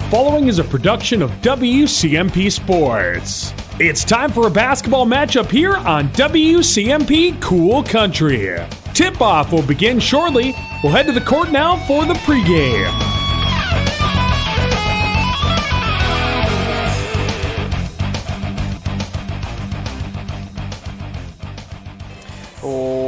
following is a production of WCMP Sports. It's time for a basketball matchup here on WCMP Cool Country. Tip-off will begin shortly. We'll head to the court now for the pregame.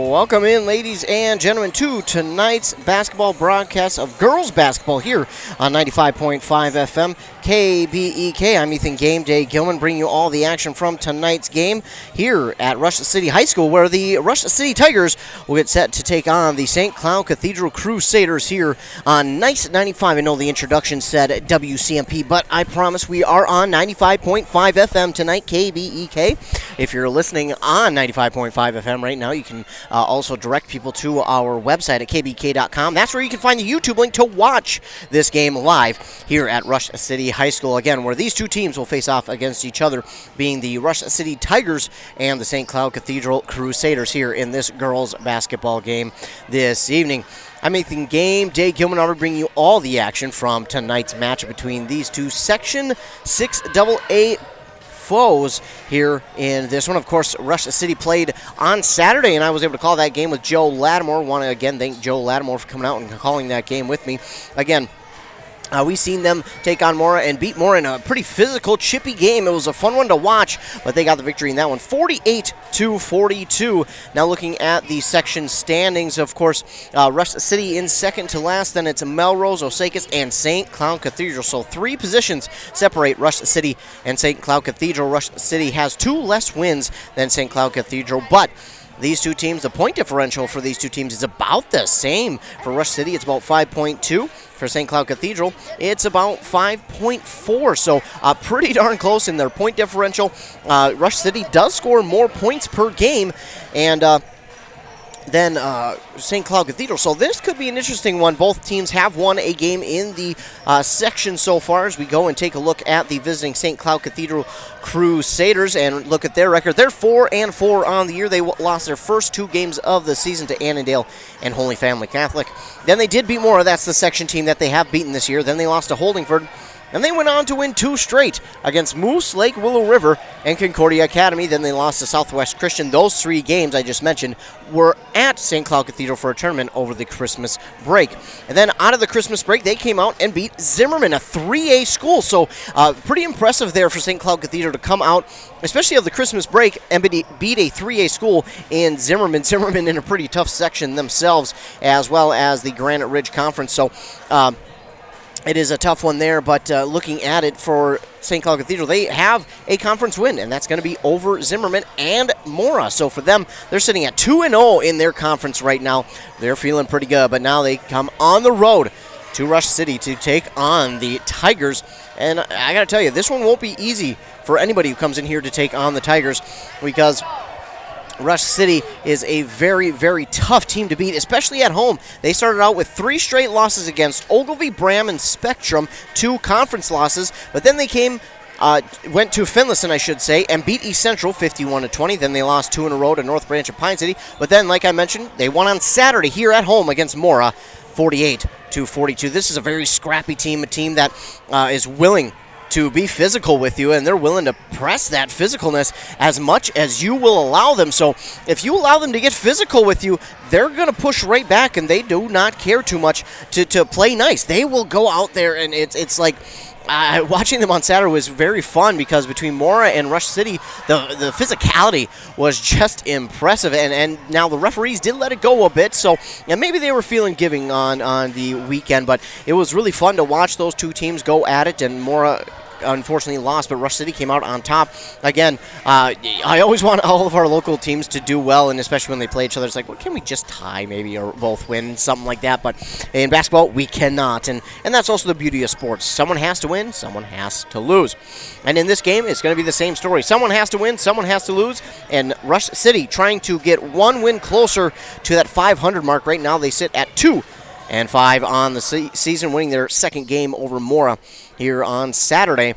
Welcome in, ladies and gentlemen, to tonight's basketball broadcast of girls basketball here on 95.5 FM KBEK. I'm Ethan Game Day Gilman, bringing you all the action from tonight's game here at Rush City High School, where the Rush City Tigers will get set to take on the St. Cloud Cathedral Crusaders here on Nice 95. I know the introduction said WCMP, but I promise we are on 95.5 FM tonight, KBEK. If you're listening on 95.5 FM right now, you can also direct people to our website at kbk.com. That's where you can find the YouTube link to watch this game live here at Rush City High School, again, where these two teams will face off against each other, being the Rush City Tigers and the St. Cloud Cathedral Crusaders here in this girls basketball game this evening. I'm Ethan Game Day Gilman. I'll bring you all the action from tonight's match between these two Section 6AA foes here in this one. Of course, Rush City played on Saturday, and I was able to call that game with Joe Lattimore. Want to again thank Joe Lattimore for coming out and calling that game with me. Again, we've seen them take on Mora and beat Mora in a pretty physical, chippy game. It was a fun one to watch, but they got the victory in that one, 48-42. Now looking at the section standings, of course, Rush City in second to last. Then it's Melrose, Osakis, and St. Cloud Cathedral. So 3 positions separate Rush City and St. Cloud Cathedral. Rush City has 2 less wins than St. Cloud Cathedral, but these two teams, the point differential for these two teams is about the same. For Rush City, it's about 5.2. For St. Cloud Cathedral, it's about 5.4. So pretty darn close in their point differential. Rush City does score more points per game and than St. Cloud Cathedral. So this could be an interesting one. Both teams have won a game in the section so far. As we go and take a look at the visiting St. Cloud Cathedral Crusaders and look at their record. They're 4-4 on the year. They lost their first 2 games of the season to Annandale and Holy Family Catholic. Then they did beat Mora. That's the section team that they have beaten this year. Then they lost to Holdingford. And they went on to win 2 straight against Moose Lake, Willow River, and Concordia Academy. Then they lost to Southwest Christian. Those 3 games I just mentioned were at St. Cloud Cathedral for a tournament over the Christmas break. And then out of the Christmas break, they came out and beat Zimmerman, a 3A school. So pretty impressive there for St. Cloud Cathedral to come out, especially of the Christmas break, and beat a 3A school in Zimmerman. Zimmerman in a pretty tough section themselves, as well as the Granite Ridge Conference. So it is a tough one there, but looking at it for St. Cloud Cathedral, they have a conference win, and that's going to be over Zimmerman and Mora. So for them, they're sitting at 2-0 in their conference right now. They're feeling pretty good, but now they come on the road to Rush City to take on the Tigers. And I got to tell you, this one won't be easy for anybody who comes in here to take on the Tigers, because Rush City is a very, very tough team to beat, especially at home. They started out with 3 straight losses against Ogilvy, Bram, and Spectrum, 2 conference losses, but then they went to Finlayson, I should say, and beat East Central 51-20. Then they lost 2 in a row to North Branch and Pine City. But then, like I mentioned, they won on Saturday here at home against Mora, 48-42. This is a very scrappy team, a team that is willing to be physical with you, and they're willing to press that physicalness as much as you will allow them. So if you allow them to get physical with you, they're going to push right back, and they do not care too much to play nice. They will go out there, and it's like watching them on Saturday was very fun, because between Mora and Rush City, the physicality was just impressive, and now the referees did let it go a bit, so and maybe they were feeling giving on the weekend, but it was really fun to watch those two teams go at it, and Mora unfortunately lost, but Rush City came out on top. Again, I always want all of our local teams to do well, and especially when they play each other, it's like, well, can we just tie maybe or both win, something like that? But in basketball, we cannot, and that's also the beauty of sports. Someone has to win, someone has to lose. And in this game, it's going to be the same story. Someone has to win, someone has to lose, and Rush City trying to get 1 win closer to that 500 mark. Right now, they sit at 2-5 on the season, winning their second game over Mora here on Saturday.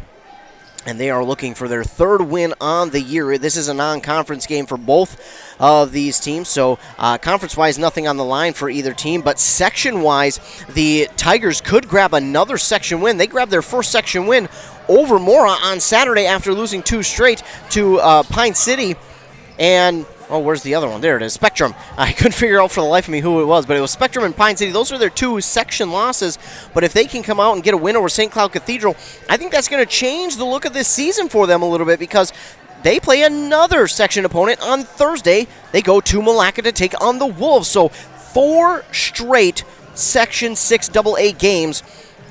and they are looking for their third win on the year. This is a non-conference game for both of these teams, so conference-wise, nothing on the line for either team, but section-wise, the Tigers could grab another section win. They grabbed their first section win over Mora on Saturday after losing 2 straight to Pine City, and where's the other one? There it is, Spectrum. I couldn't figure out for the life of me who it was, but it was Spectrum and Pine City. Those are their 2 section losses, but if they can come out and get a win over St. Cloud Cathedral, I think that's going to change the look of this season for them a little bit, because they play another section opponent on Thursday. They go to Malacca to take on the Wolves, so 4 straight Section 6 AA games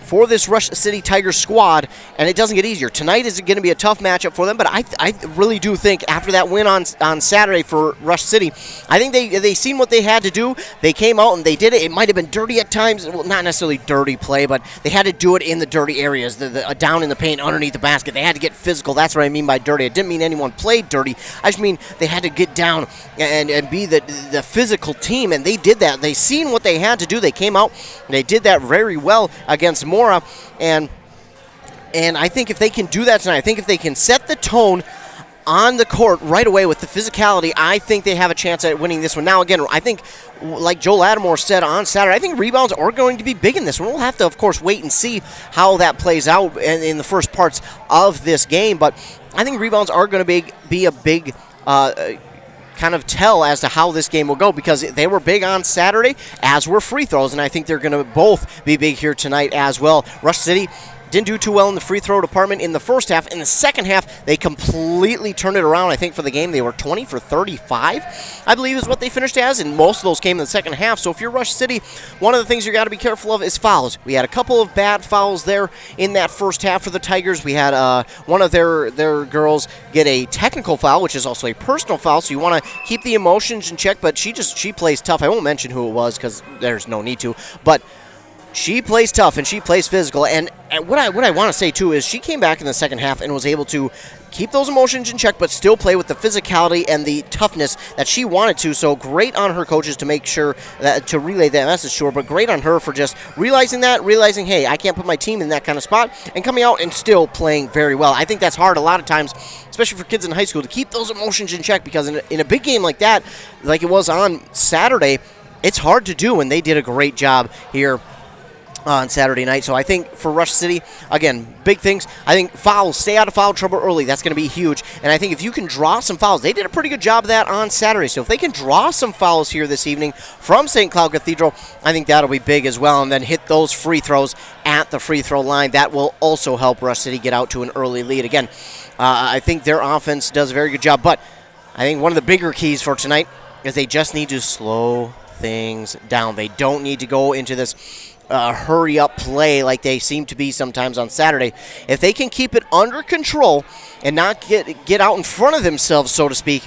for this Rush City Tigers squad, and it doesn't get easier. Tonight is going to be a tough matchup for them, but I really do think after that win on Saturday for Rush City, I think they seen what they had to do. They came out and they did it. It might have been dirty at times. Well, not necessarily dirty play, but they had to do it in the dirty areas, down in the paint, underneath the basket. They had to get physical. That's what I mean by dirty. It didn't mean anyone played dirty. I just mean they had to get down and be the physical team, and they did that. They seen what they had to do. They came out. They did that very well against Mora, and I think if they can do that tonight, I think if they can set the tone on the court right away with the physicality, I think they have a chance at winning this one. Now, again, I think, like Joe Lattimore said on Saturday, I think rebounds are going to be big in this one. We'll have to, of course, wait and see how that plays out in the first parts of this game, but I think rebounds are going to be a big kind of tell as to how this game will go, because they were big on Saturday, as were free throws, and I think they're going to both be big here tonight as well. Rush City didn't do too well in the free throw department in the first half. In the second half, they completely turned it around. I think for the game, they were 20 for 35, I believe is what they finished as, and most of those came in the second half. So if you're Rush City, one of the things you got to be careful of is fouls. We had a couple of bad fouls there in that first half for the Tigers. We had one of their girls get a technical foul, which is also a personal foul, so you want to keep the emotions in check, but she plays tough. I won't mention who it was because there's no need to, but she plays tough and she plays physical, and what I want to say too is she came back in the second half and was able to keep those emotions in check but still play with the physicality and the toughness that she wanted to. So great on her coaches to make sure that to relay that message to her, but great on her for just realizing, hey, I can't put my team in that kind of spot, and coming out and still playing very well. I think that's hard a lot of times, especially for kids in high school, to keep those emotions in check, because in a big game like that, like it was on Saturday, it's hard to do, and they did a great job here on Saturday night. So I think for Rush City, again, big things. I think fouls, stay out of foul trouble early. That's going to be huge. And I think if you can draw some fouls, they did a pretty good job of that on Saturday. So if they can draw some fouls here this evening from St. Cloud Cathedral, I think that'll be big as well. And then hit those free throws at the free throw line. That will also help Rush City get out to an early lead. Again, I think their offense does a very good job. But I think one of the bigger keys for tonight is they just need to slow things down. They don't need to go into this hurry-up play like they seem to be sometimes on Saturday. If they can keep it under control and not get out in front of themselves, so to speak,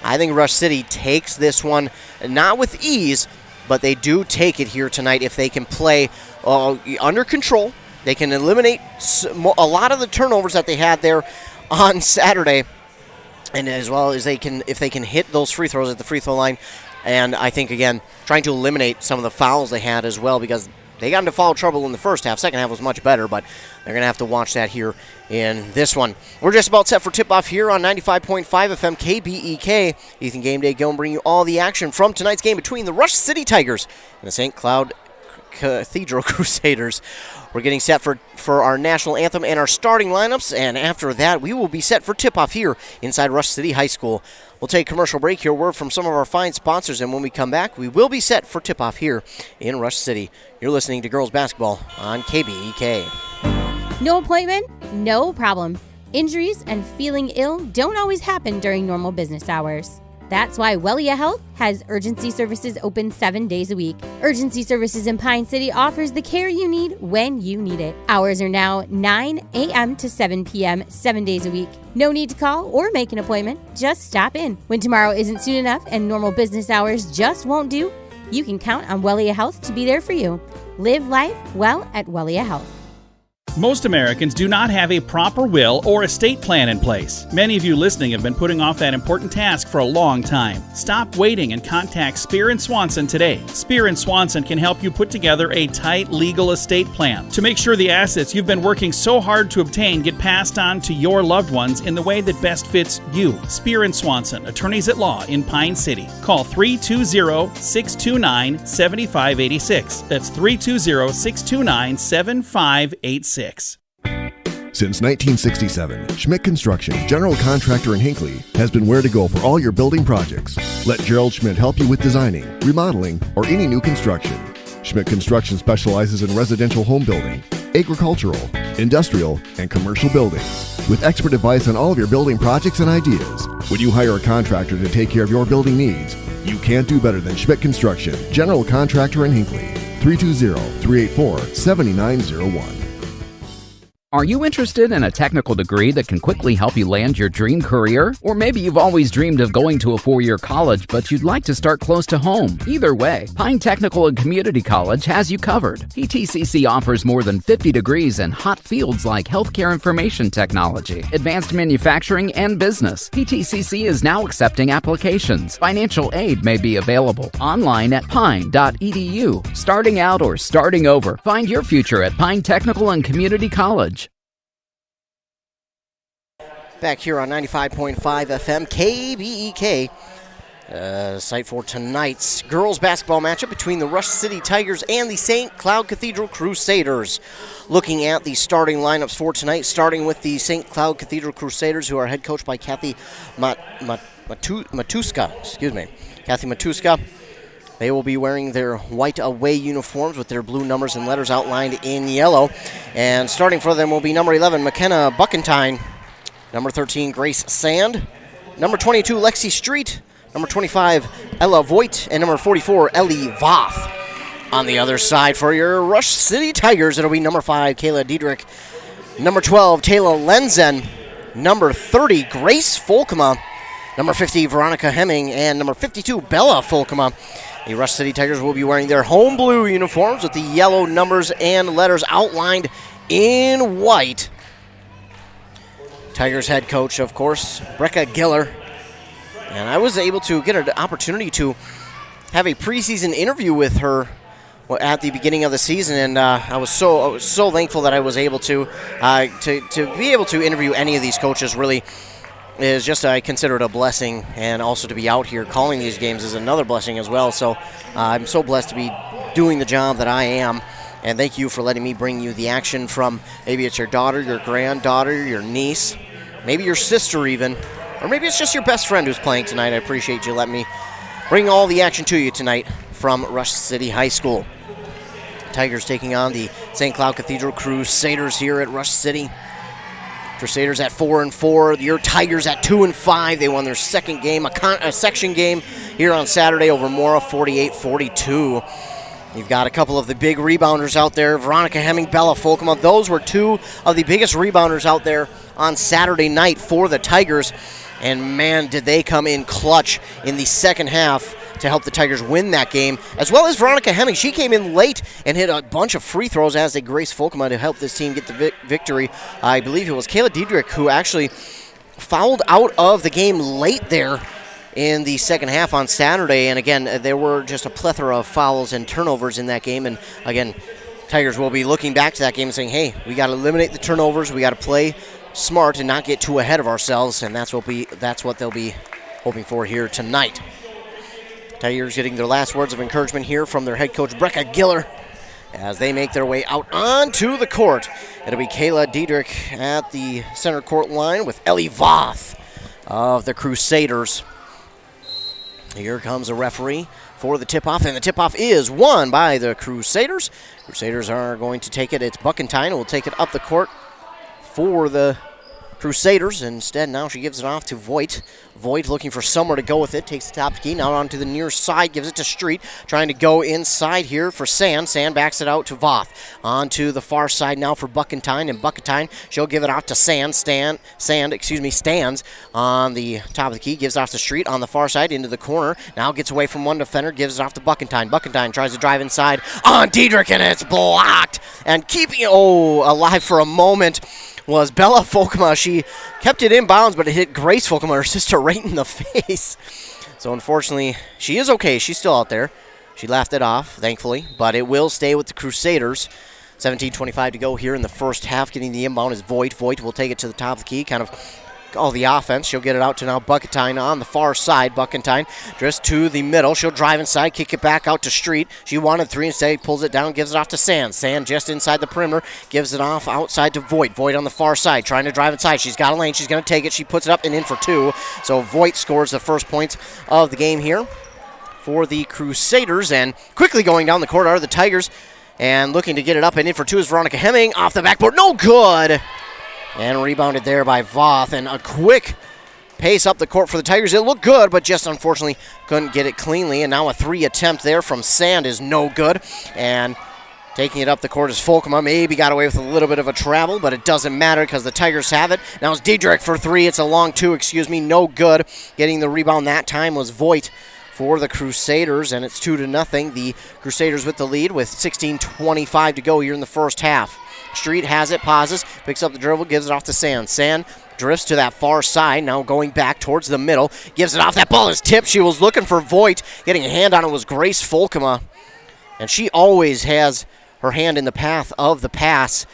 I think Rush City takes this one, not with ease, but they do take it here tonight if they can play under control. They can eliminate a lot of the turnovers that they had there on Saturday, and as well as if they can hit those free throws at the free throw line. And I think, again, trying to eliminate some of the fouls they had as well, because they got into foul trouble in the first half. Second half was much better, but they're going to have to watch that here in this one. We're just about set for tip-off here on 95.5 FM KBEK. Ethan Game Day going to bring you all the action from tonight's game between the Rush City Tigers and the St. Cloud Cathedral Crusaders. We're getting set for our national anthem and our starting lineups, and after that, we will be set for tip-off here inside Rush City High School. We'll take a commercial break here, word from some of our fine sponsors, and when we come back, we will be set for tip-off here in Rush City. You're listening to Girls Basketball on KBEK. No appointment? No problem. Injuries and feeling ill don't always happen during normal business hours. That's why Wellia Health has urgency services open 7 days a week. Urgency Services in Pine City offers the care you need when you need it. Hours are now 9 a.m. to 7 p.m. 7 days a week. No need to call or make an appointment. Just stop in. When tomorrow isn't soon enough and normal business hours just won't do, you can count on Wellia Health to be there for you. Live life well at Wellia Health. Most Americans do not have a proper will or estate plan in place. Many of you listening have been putting off that important task for a long time. Stop waiting and contact Spear & Swanson today. Spear & Swanson can help you put together a tight legal estate plan to make sure the assets you've been working so hard to obtain get passed on to your loved ones in the way that best fits you. Spear & Swanson, attorneys at law in Pine City. Call 320-629-7586. That's 320-629-7586. Since 1967, Schmidt Construction, general contractor in Hinckley, has been where to go for all your building projects. Let Gerald Schmidt help you with designing, remodeling, or any new construction. Schmidt Construction specializes in residential home building, agricultural, industrial, and commercial buildings, with expert advice on all of your building projects and ideas. When you hire a contractor to take care of your building needs, you can't do better than Schmidt Construction, general contractor in Hinckley. 320-384-7901. Are you interested in a technical degree that can quickly help you land your dream career? Or maybe you've always dreamed of going to a 4-year college, but you'd like to start close to home. Either way, Pine Technical and Community College has you covered. PTCC offers more than 50 degrees in hot fields like healthcare information technology, advanced manufacturing, and business. PTCC is now accepting applications. Financial aid may be available online at pine.edu. Starting out or starting over, find your future at Pine Technical and Community College. Back here on 95.5 FM, KBEK. Site for tonight's girls basketball matchup between the Rush City Tigers and the St. Cloud Cathedral Crusaders. Looking at the starting lineups for tonight, starting with the St. Cloud Cathedral Crusaders, who are head coached by Kathy Matuska. Kathy Matuska. They will be wearing their white away uniforms with their blue numbers and letters outlined in yellow. And starting for them will be number 11, McKenna Buckentine. Number 13, Grace Sand. Number 22, Lexi Street. Number 25, Ella Voigt. And number 44, Ellie Voth. On the other side for your Rush City Tigers, it'll be number 5, Kayla Diedrich. Number 12, Taylor Lenzen. Number 30, Grace Folkema. Number 50, Veronica Hemming. And number 52, Bella Folkema. The Rush City Tigers will be wearing their home blue uniforms with the yellow numbers and letters outlined in white. Tigers head coach, of course, Brecca Giller. And I was able to get an opportunity to have a preseason interview with her at the beginning of the season, and I was so thankful that I was able to be able to interview any of these coaches. Really is just, I consider it a blessing, and also to be out here calling these games is another blessing as well. So I'm so blessed to be doing the job that I am. And thank you for letting me bring you the action from maybe it's your daughter, your granddaughter, your niece, maybe your sister even, or maybe it's just your best friend who's playing tonight. I appreciate you letting me bring all the action to you tonight from Rush City High School. Tigers taking on the St. Cloud Cathedral Crusaders here at Rush City. Crusaders at 4-4. Your Tigers at 2-5. They won their second game, a section game here on Saturday over Mora, 48-42. You've got a couple of the big rebounders out there, Veronica Hemming, Bella Folkema. Those were two of the biggest rebounders out there on Saturday night for the Tigers. And, man, did they come in clutch in the second half to help the Tigers win that game, as well as Veronica Hemming. She came in late and hit a bunch of free throws as they graced Folkema to help this team get the victory. I believe it was Kayla Diedrich who actually fouled out of the game late there in the second half on Saturday. And again, there were just a plethora of fouls and turnovers in that game. And again, Tigers will be looking back to that game and saying, hey, we got to eliminate the turnovers. We got to play smart and not get too ahead of ourselves. And that's what they'll be hoping for here tonight. Tigers getting their last words of encouragement here from their head coach, Brecca Giller, as they make their way out onto the court. It'll be Kayla Diedrich at the center court line with Ellie Voth of the Crusaders. Here comes a referee for the tip-off, and the tip-off is won by the Crusaders. Crusaders are going to take it. It's Buckentine who will take it up the court for the Crusaders. Instead, now she gives it off to Voigt. Voigt looking for somewhere to go with it. Takes the top key. Now onto the near side. Gives it to Street. Trying to go inside here for Sand. Sand backs it out to Voth. Onto the far side now for Buckentine. And Buckentine, she'll give it off to Sand. Stands on the top of the key. Gives it off to Street on the far side into the corner. Now gets away from one defender. Gives it off to Buckentine. Buckentine tries to drive inside on Diedrich, and it's blocked. And keeping it alive for a moment was Bella Folkema. She kept it in bounds, but it hit Grace Folkema, her sister, right in the face. So unfortunately, she is okay. She's still out there. She laughed it off, thankfully, but it will stay with the Crusaders. 17:25 to go here in the first half. Getting the inbound is Voigt. Voigt will take it to the top of the key, kind of all the offense. She'll get it out to now Buckentine on the far side. Buckentine just to the middle. She'll drive inside, kick it back out to Street. She wanted three, instead pulls it down, gives it off to Sand. Sand just inside the perimeter, gives it off outside to Voigt. Voigt on the far side, trying to drive inside. She's got a lane, she's going to take it. She puts it up and in for two. So Voigt scores the first points of the game here for the Crusaders. And quickly going down the court are the Tigers. And looking to get it up and in for two is Veronica Hemming off the backboard. No good! And rebounded there by Voth. And a quick pace up the court for the Tigers. It looked good, but just unfortunately couldn't get it cleanly. And now a three attempt there from Sand is no good. And taking it up the court is Folkema. Maybe got away with a little bit of a travel, but it doesn't matter because the Tigers have it. Now it's Diedrich for three. It's a long two, no good. Getting the rebound that time was Voigt for the Crusaders, and it's 2-0. The Crusaders with the lead with 16:25 to go here in the first half. Street has it, pauses, picks up the dribble, gives it off to Sand. Sand drifts to that far side, now going back towards the middle, gives it off. That ball is tipped. She was looking for Voigt. Getting a hand on it was Grace Folkema, and she always has her hand in the path of the pass.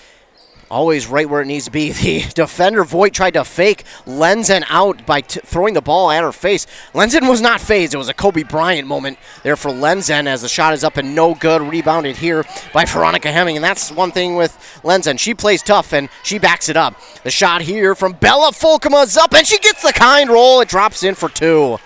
Always right where it needs to be. The defender, Voigt, tried to fake Lenzen out by throwing the ball at her face. Lenzen was not phased. It was a Kobe Bryant moment there for Lenzen as the shot is up and no good. Rebounded here by Veronica Hemming. And that's one thing with Lenzen. She plays tough and she backs it up. The shot here from Bella Folkema is up and she gets the kind roll. It drops in for two.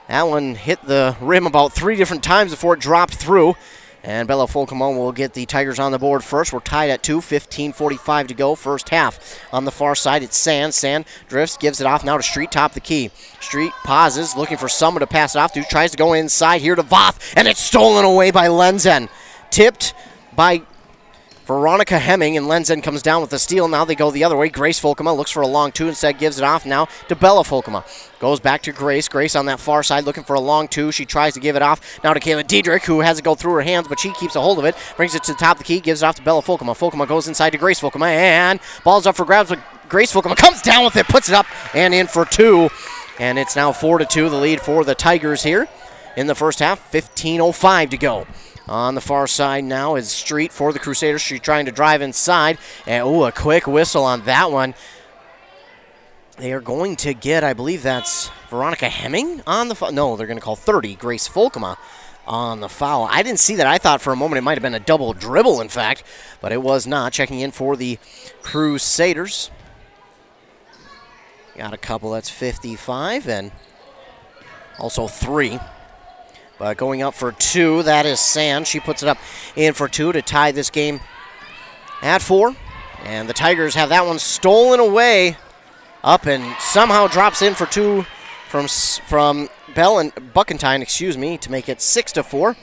That one hit the rim about three different times before it dropped through. And Bella Folkema will get the Tigers on the board first. We're tied at 2, 15:45 to go, first half. On the far side, it's Sand. Sand drifts, gives it off now to Street, top of the key. Street pauses, looking for someone to pass it off to. Tries to go inside here to Voth, and it's stolen away by Lenzen. Tipped by Veronica Hemming, and Lenzen comes down with the steal. Now they go the other way. Grace Folkema looks for a long two, instead gives it off now to Bella Folkema. Goes back to Grace. Grace on that far side looking for a long two. She tries to give it off now to Kayla Diedrich, who has it go through her hands, but she keeps a hold of it. Brings it to the top of the key, gives it off to Bella Folkema. Folkema goes inside to Grace Folkema, and ball's up for grabs, but Grace Folkema comes down with it, puts it up, and in for two. And it's now 4-2, the lead for the Tigers here in the first half. 15:05 to go. On the far side now is Street for the Crusaders. She's trying to drive inside. And, a quick whistle on that one. They are going to get, I believe that's Veronica Hemming on the foul. No, they're going to call 30, Grace Folkema on the foul. I didn't see that. I thought for a moment it might have been a double dribble, in fact, but it was not. Checking in for the Crusaders. Got a couple, that's 55, and also 3. But going up for 2, that is Sand. She puts it up in for 2 to tie this game at 4. And the Tigers have that one stolen away. Up and somehow drops in for 2 from Buckentine, to make it 6-4.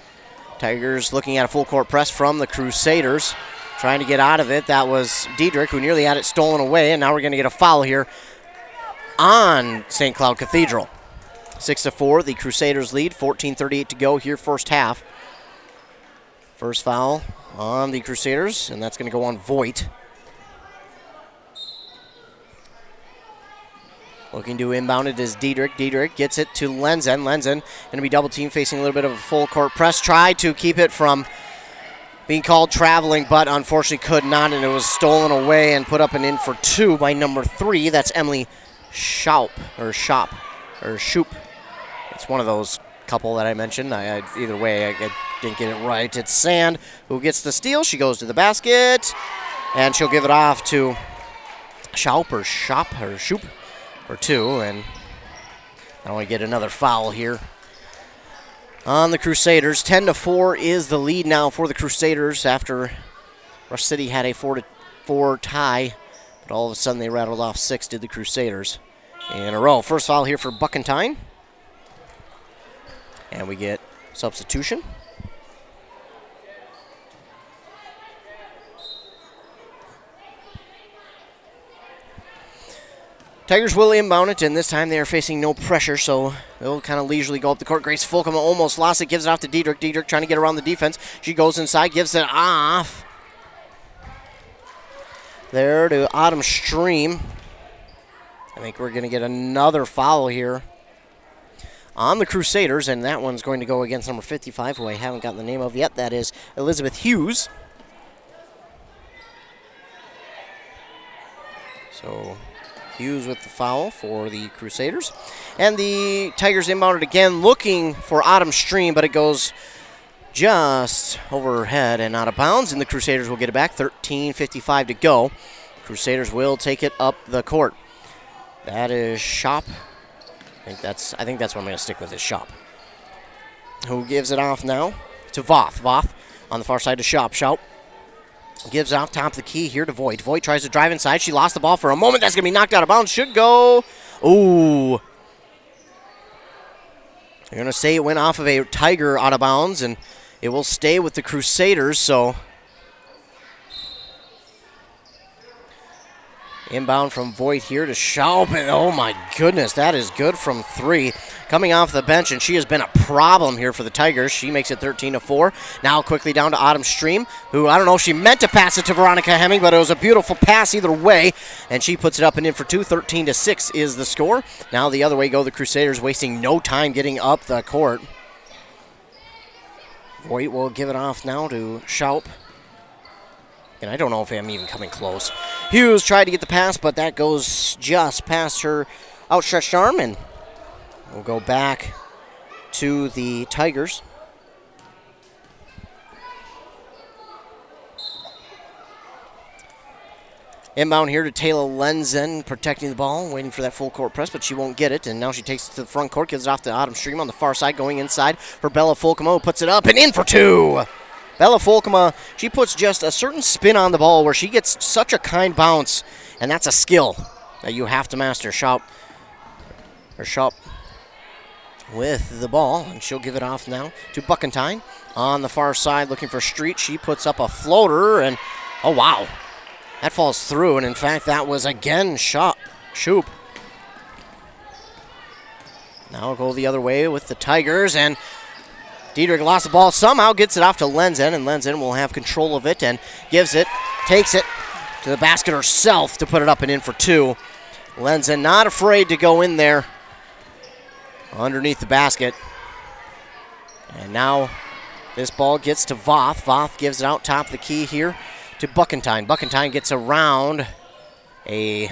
Tigers looking at a full court press from the Crusaders. Trying to get out of it. That was Diedrich, who nearly had it stolen away. And now we're going to get a foul here on St. Cloud Cathedral. 6-4, the Crusaders lead, 14:38 to go here, first half. First foul on the Crusaders, and that's going to go on Voigt. Looking to inbound it is Diedrich. Diedrich gets it to Lenzen. Lenzen going to be double team, facing a little bit of a full court press. Tried to keep it from being called traveling, but unfortunately could not, and it was stolen away and put up and in for 2 by number 3. That's Emily Shoup. It's one of those couple that I mentioned. Either way, I didn't get it right. It's Sand who gets the steal. She goes to the basket, and she'll give it off to Shoup for 2. And I want to get another foul here on the Crusaders. 10-4 is the lead now for the Crusaders after Rush City had a 4-4 tie But all of a sudden they rattled off 6, did the Crusaders, in a row. First foul here for Buckentine. And we get substitution. Tigers will inbound it, and this time they are facing no pressure, so they'll kind of leisurely go up the court. Grace Fulcom almost lost it, gives it off to Diedrich. Diedrich trying to get around the defense. She goes inside, gives it off. There to Autumn Stream. I think we're going to get another foul here on the Crusaders, and that one's going to go against number 55, who I haven't gotten the name of yet. That is Elizabeth Hughes. So Hughes with the foul for the Crusaders. And the Tigers inbounded again, looking for Autumn Stream, but it goes just over her head and out of bounds, and the Crusaders will get it back. 13:55 to go. Crusaders will take it up the court. That is Shop. I think that's what I'm going to stick with, is Shop. Who gives it off now to Voth. Voth on the far side to Shop. Shop gives off top of the key here to Voigt. Voigt tries to drive inside. She lost the ball for a moment. That's going to be knocked out of bounds. Should go. Ooh. They're going to say it went off of a Tiger out of bounds, and it will stay with the Crusaders, so inbound from Voigt here to Schaub, and oh my goodness, that is good from 3. Coming off the bench, and she has been a problem here for the Tigers. She makes it 13-4. Now quickly down to Autumn Stream, who I don't know if she meant to pass it to Veronica Hemming, but it was a beautiful pass either way, and she puts it up and in for 2. 13-6 is the score. Now the other way go the Crusaders, wasting no time getting up the court. Voigt will give it off now to Schaup. And I don't know if I'm even coming close. Hughes tried to get the pass, but that goes just past her outstretched arm, and we'll go back to the Tigers. Inbound here to Taylor Lenzen, protecting the ball, waiting for that full court press, but she won't get it. And now she takes it to the front court, gives it off to Autumn Stream on the far side, going inside for Bella Fulcamo, puts it up and in for 2. Bella Fulcama, she puts just a certain spin on the ball where she gets such a kind bounce, and that's a skill that you have to master. Schaup with the ball, and she'll give it off now to Buckentine. On the far side, looking for Street. She puts up a floater, and oh, wow. That falls through, and in fact, that was again Shoop. Now we'll go the other way with the Tigers, and Diedrich lost the ball, somehow gets it off to Lenzen, and Lenzen will have control of it and takes it to the basket herself to put it up and in for 2. Lenzen not afraid to go in there underneath the basket. And now this ball gets to Voth. Voth gives it out top of the key here to Buckentine. Buckentine gets around a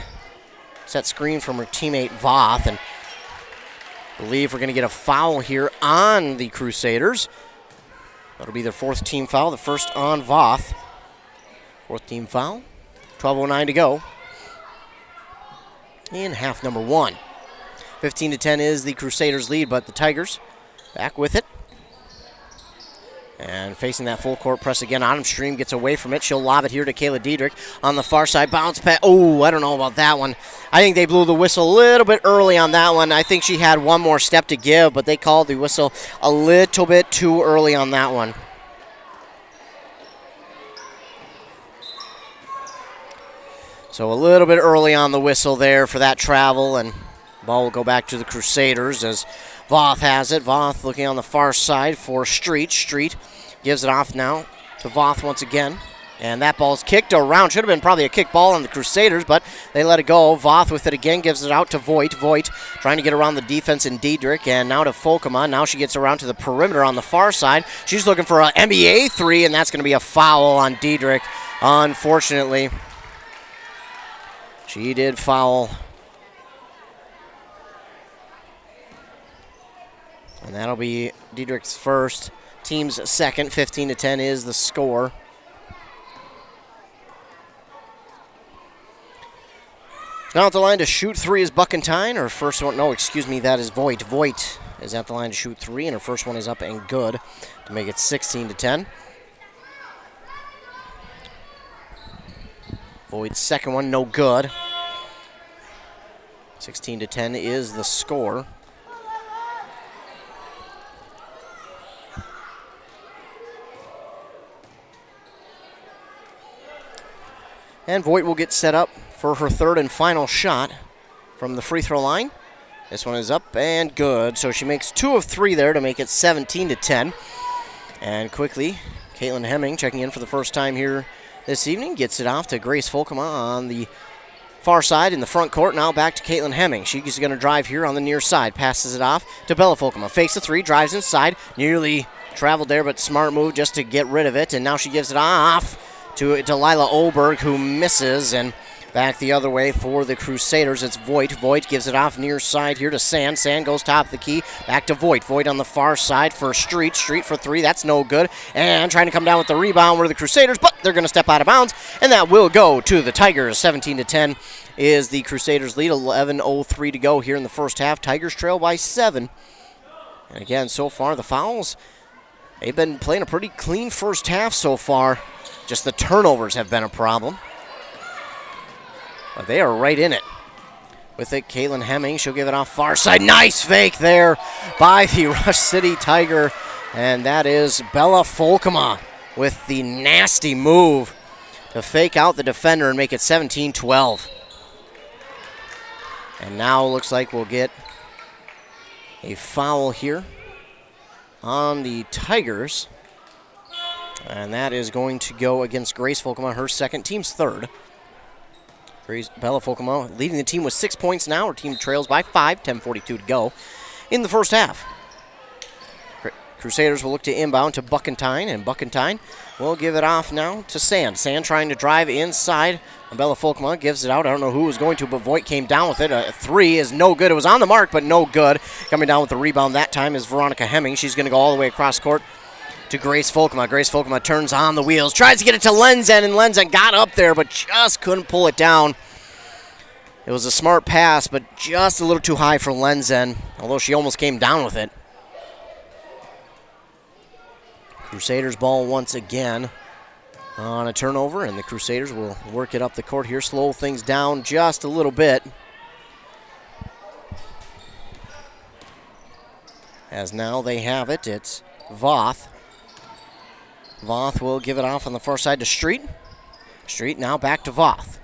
set screen from her teammate Voth, and I believe we're going to get a foul here on the Crusaders. That'll be their 4th team foul, the first on Voth. 4th team foul. 12:09 to go in half number 1. 15-10 is the Crusaders' lead, but the Tigers back with it. And facing that full court press again, Autumn Stream gets away from it. She'll lob it here to Kayla Diedrich on the far side. Bounce pass. Oh, I don't know about that one. I think they blew the whistle a little bit early on that one. I think she had one more step to give, but they called the whistle a little bit too early on that one. So a little bit early on the whistle there for that travel, and the ball will go back to the Crusaders as Voth has it. Voth looking on the far side for Street. Street gives it off now to Voth once again. And that ball's kicked around. Should have been probably a kick ball on the Crusaders, but they let it go. Voth with it again, gives it out to Voigt. Voigt trying to get around the defense in Diedrich, and now to Fulcama. Now she gets around to the perimeter on the far side. She's looking for an NBA 3, and that's going to be a foul on Diedrich, unfortunately. She did foul. And that'll be Diedrich's first, team's second. 15-10 is the score. Now at the line to shoot 3 is Buckentine. Her first one, no, excuse me, that is Voigt. Voigt is at the line to shoot 3, and her first one is up and good to make it 16-10. Voigt's second one, no good. 16-10 is the score. And Voigt will get set up for her third and final shot from the free throw line. This one is up and good. So she makes 2 of 3 there to make it 17-10. And quickly, Caitlin Hemming checking in for the first time here this evening. Gets it off to Grace Folkema on the far side in the front court. Now back to Caitlin Hemming. She's going to drive here on the near side. Passes it off to Bella Folkema. Fakes the 3, drives inside. Nearly traveled there, but smart move just to get rid of it. And now she gives it off to Delilah Olberg, who misses, and back the other way for the Crusaders. It's Voigt. Voigt gives it off near side here to Sand. Sand goes top of the key. Back to Voigt. Voigt on the far side for Street. Street for 3. That's no good. And trying to come down with the rebound were the Crusaders, but they're going to step out of bounds, and that will go to the Tigers. 17-10 is the Crusaders' lead. 11:03 to go here in the first half. Tigers trail by 7. And again, so far the fouls, they've been playing a pretty clean first half so far. Just the turnovers have been a problem. But they are right in it. With it, Caitlin Hemming. She'll give it off far side. Nice fake there by the Rush City Tiger. And that is Bella Folkema with the nasty move to fake out the defender and make it 17-12. And now looks like we'll get a foul here on the Tigers. And that is going to go against Grace Folkema, her second, team's third. Bella Folkema leading the team with 6 points now. Her team trails by 5, 10:42 to go in the first half. Crusaders will look to inbound to Buckentine, and Buckentine will give it off now to Sand. Sand trying to drive inside. Bella Folkema gives it out. I don't know who was going to, but Voigt came down with it. A 3 is no good. It was on the mark, but no good. Coming down with the rebound that time is Veronica Hemming. She's going to go all the way across court to Grace Folkema. Grace Folkema turns on the wheels, tries to get it to Lenzen, and Lenzen got up there but just couldn't pull it down. It was a smart pass, but just a little too high for Lenzen, although she almost came down with it. Crusaders ball once again on a turnover, and the Crusaders will work it up the court here, slow things down just a little bit. As now they have it, it's Voth. Voth will give it off on the far side to Street. Street now back to Voth.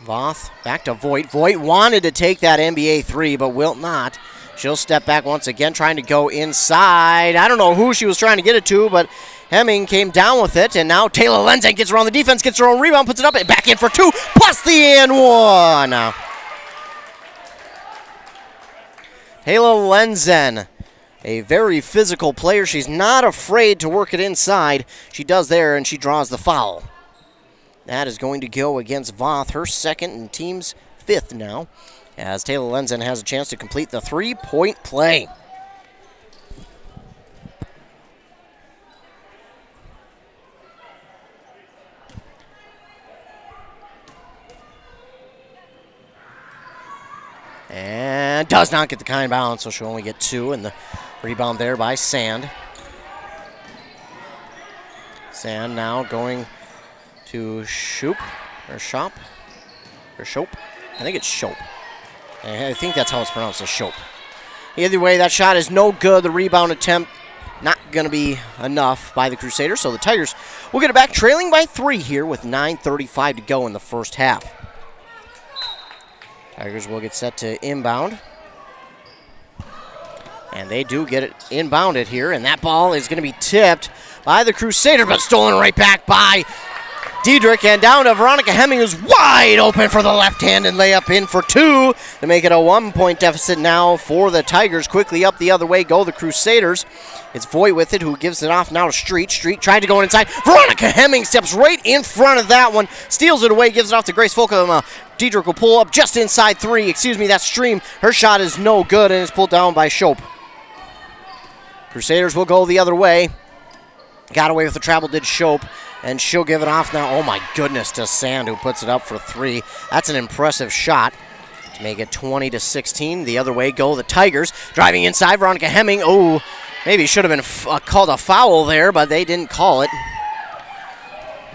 Voth back to Voigt. Voigt wanted to take that NBA 3, but will not. She'll step back once again, trying to go inside. I don't know who she was trying to get it to, but Hemming came down with it, and now Taylor Lenzen gets her on the defense, gets her own rebound, puts it up, and back in for 2, plus the and 1. Taylor Lenzen, a very physical player. She's not afraid to work it inside. She does there, and she draws the foul. That is going to go against Voth, her second and team's 5th now, as Taylor Lenzen has a chance to complete the 3-point play. And does not get the kind bounce, so she'll only get 2, and the rebound there by Sand. Sand now going to Shoop, or Shop, or Shope. I think it's Shope. I think that's how it's pronounced, is Shope. Either way, that shot is no good. The rebound attempt not going to be enough by the Crusaders, so the Tigers will get it back, trailing by 3 here with 9:35 to go in the first half. Tigers will get set to inbound. And they do get it inbounded here, and that ball is going to be tipped by the Crusaders, but stolen right back by Diedrich, and down to Veronica Hemming, who's wide open for the left-handed layup in for 2 to make it a 1-point deficit now for the Tigers. Quickly up the other way go the Crusaders. It's Voigt with it, who gives it off now to Street. Street tried to go inside. Veronica Hemming steps right in front of that one, steals it away, gives it off to Grace Folkema. Diedrich will pull up just inside 3. That's Stream. Her shot is no good, and it's pulled down by Shope. Crusaders will go the other way. Got away with the travel, did Shope. And she'll give it off now, oh my goodness, to Sand, who puts it up for 3. That's an impressive shot to make it 20-16. The other way go the Tigers. Driving inside, Veronica Hemming. Oh, maybe should have been called a foul there, but they didn't call it.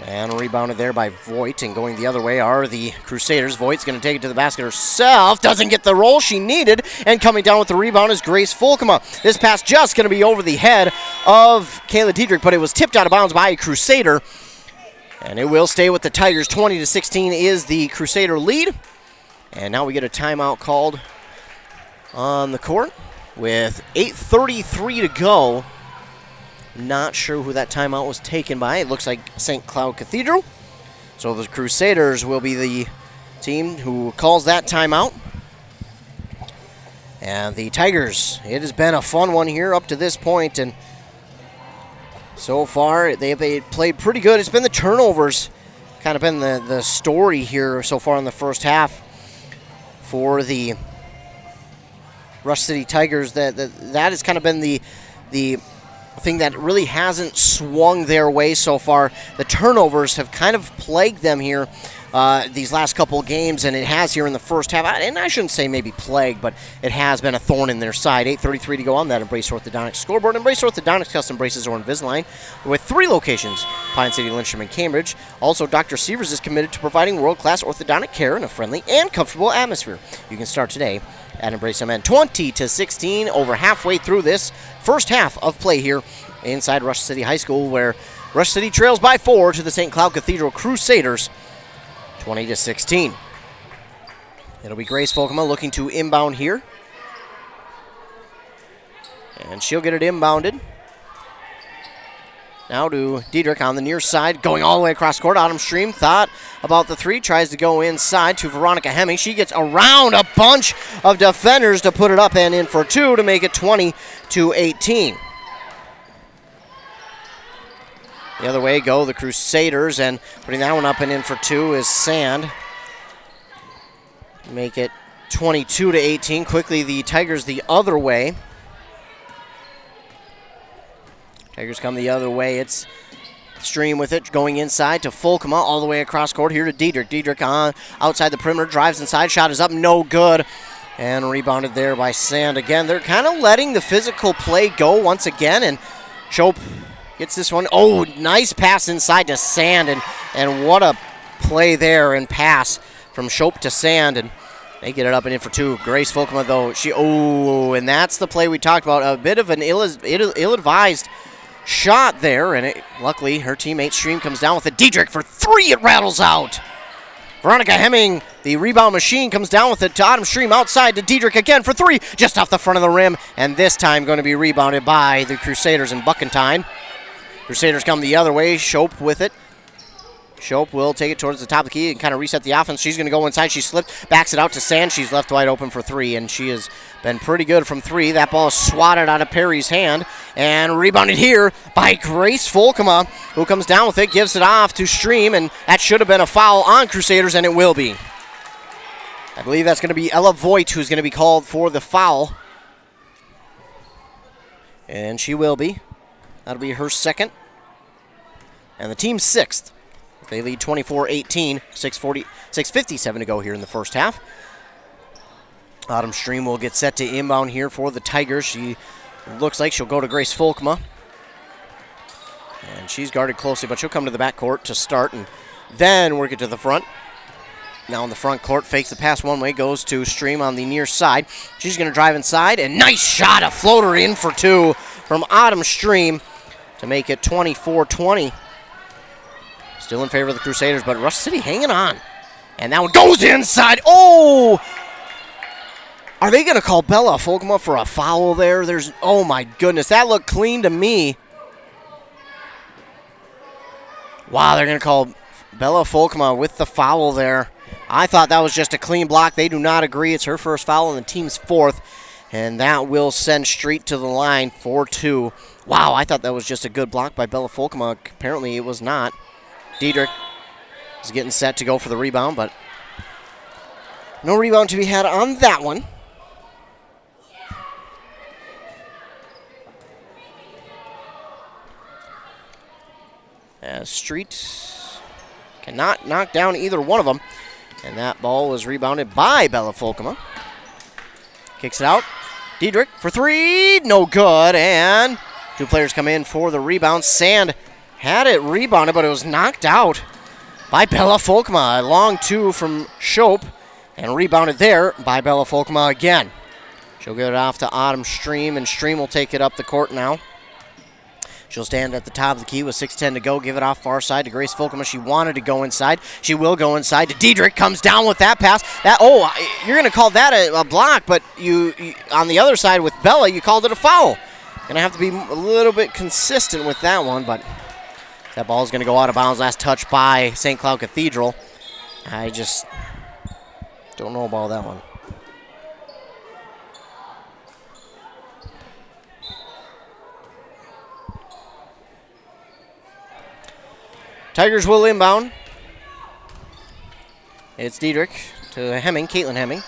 And rebounded there by Voigt, and going the other way are the Crusaders. Voigt's going to take it to the basket herself. Doesn't get the roll she needed, and coming down with the rebound is Grace Folkema. This pass just going to be over the head of Kayla Diedrich, but it was tipped out of bounds by a Crusader. And it will stay with the Tigers. 20-16 is the Crusader lead. And now we get a timeout called on the court with 8:33 to go. Not sure who that timeout was taken by. It looks like St. Cloud Cathedral. So the Crusaders will be the team who calls that timeout. And the Tigers, it has been a fun one here up to this point, and so far they've played pretty good. It's been the turnovers kind of been the story here so far in the first half for the Rush City Tigers. That has kind of been the thing that really hasn't swung their way so far. The turnovers have kind of plagued them here these last couple of games, and it has here in the first half. And I shouldn't say maybe plague, but it has been a thorn in their side. 8:33 to go on that Embrace Orthodontics scoreboard. Embrace Orthodontics custom braces are Invisalign with 3 locations, Pine City, Lyncham, and Cambridge. Also, Dr. Severs is committed to providing world-class orthodontic care in a friendly and comfortable atmosphere. You can start today at Embrace MN. 20-16, over halfway through this first half of play here inside Rush City High School, where Rush City trails by 4 to the St. Cloud Cathedral Crusaders, 20-16. It'll be Grace Folkema looking to inbound here. And she'll get it inbounded. Now to Diedrich on the near side, going all the way across court. Autumn Stream thought about the 3, tries to go inside to Veronica Hemming. She gets around a bunch of defenders to put it up and in for 2 to make it 20-18. The other way go the Crusaders, and putting that one up and in for 2 is Sand. Make it 22-18. Quickly the Tigers the other way. Tigers come the other way. It's Stream with it, going inside to Folkema, all the way across court here to Diedrich. Diedrich on outside the perimeter, drives inside, shot is up, no good. And rebounded there by Sand again. They're kind of letting the physical play go once again, and Shope gets this one. Oh, nice pass inside to Sand, and what a play there and pass from Shope to Sand, and they get it up and in for 2. Grace Folkema, though, and that's the play we talked about. A bit of an ill-advised shot there, and luckily her teammate Stream comes down with it. Diedrich for 3, it rattles out. Veronica Hemming, the rebound machine, comes down with it to Autumn Stream outside to Diedrich again for 3, just off the front of the rim, and this time going to be rebounded by the Crusaders in Buckentine. Crusaders come the other way, Shope with it. Shope will take it towards the top of the key and kind of reset the offense. She's going to go inside. She slipped, backs it out to Sand. She's left wide open for 3, and she has been pretty good from 3. That ball is swatted out of Perry's hand and rebounded here by Grace Folkema, who comes down with it, gives it off to Stream, and that should have been a foul on Crusaders, and it will be. I believe that's going to be Ella Voigt who's going to be called for the foul. And she will be. That'll be her second. And the team's 6th. They lead 24-18, 6:57 to go here in the first half. Autumn Stream will get set to inbound here for the Tigers. She looks like she'll go to Grace Folkema. And she's guarded closely, but she'll come to the backcourt to start and then work it to the front. Now in the front court, fakes the pass one way, goes to Stream on the near side. She's going to drive inside, and nice shot, a floater in for 2 from Autumn Stream to make it 24-20. Still in favor of the Crusaders, but Rush City hanging on. And that one goes inside. Oh! Are they going to call Bella Folkema for a foul there? Oh my goodness, that looked clean to me. Wow, they're going to call Bella Folkema with the foul there. I thought that was just a clean block. They do not agree. It's her first foul and the team's 4th. And that will send Street to the line for 2. Wow, I thought that was just a good block by Bella Folkema. Apparently it was not. Diedrich is getting set to go for the rebound, but no rebound to be had on that one. As Street cannot knock down either one of them. And that ball was rebounded by Bella Folkema. Kicks it out. Diedrich for 3, no good. And 2 players come in for the rebound. Sand had it rebounded, but it was knocked out by Bella Folkma. A long two from Shope, and rebounded there by Bella Folkma again. She'll get it off to Autumn Stream, and Stream will take it up the court now. She'll stand at the top of the key with 6:10 to go. Give it off far side to Grace Folkma. She wanted to go inside. She will go inside to Diedrich. Comes down with that pass. You're going to call that a block, but you on the other side with Bella, you called it a foul. Going to have to be a little bit consistent with that one, but that ball is going to go out of bounds. Last touch by St. Cloud Cathedral. I just don't know about that one. Tigers will inbound. It's Diedrich to Hemming, Caitlin Hemming,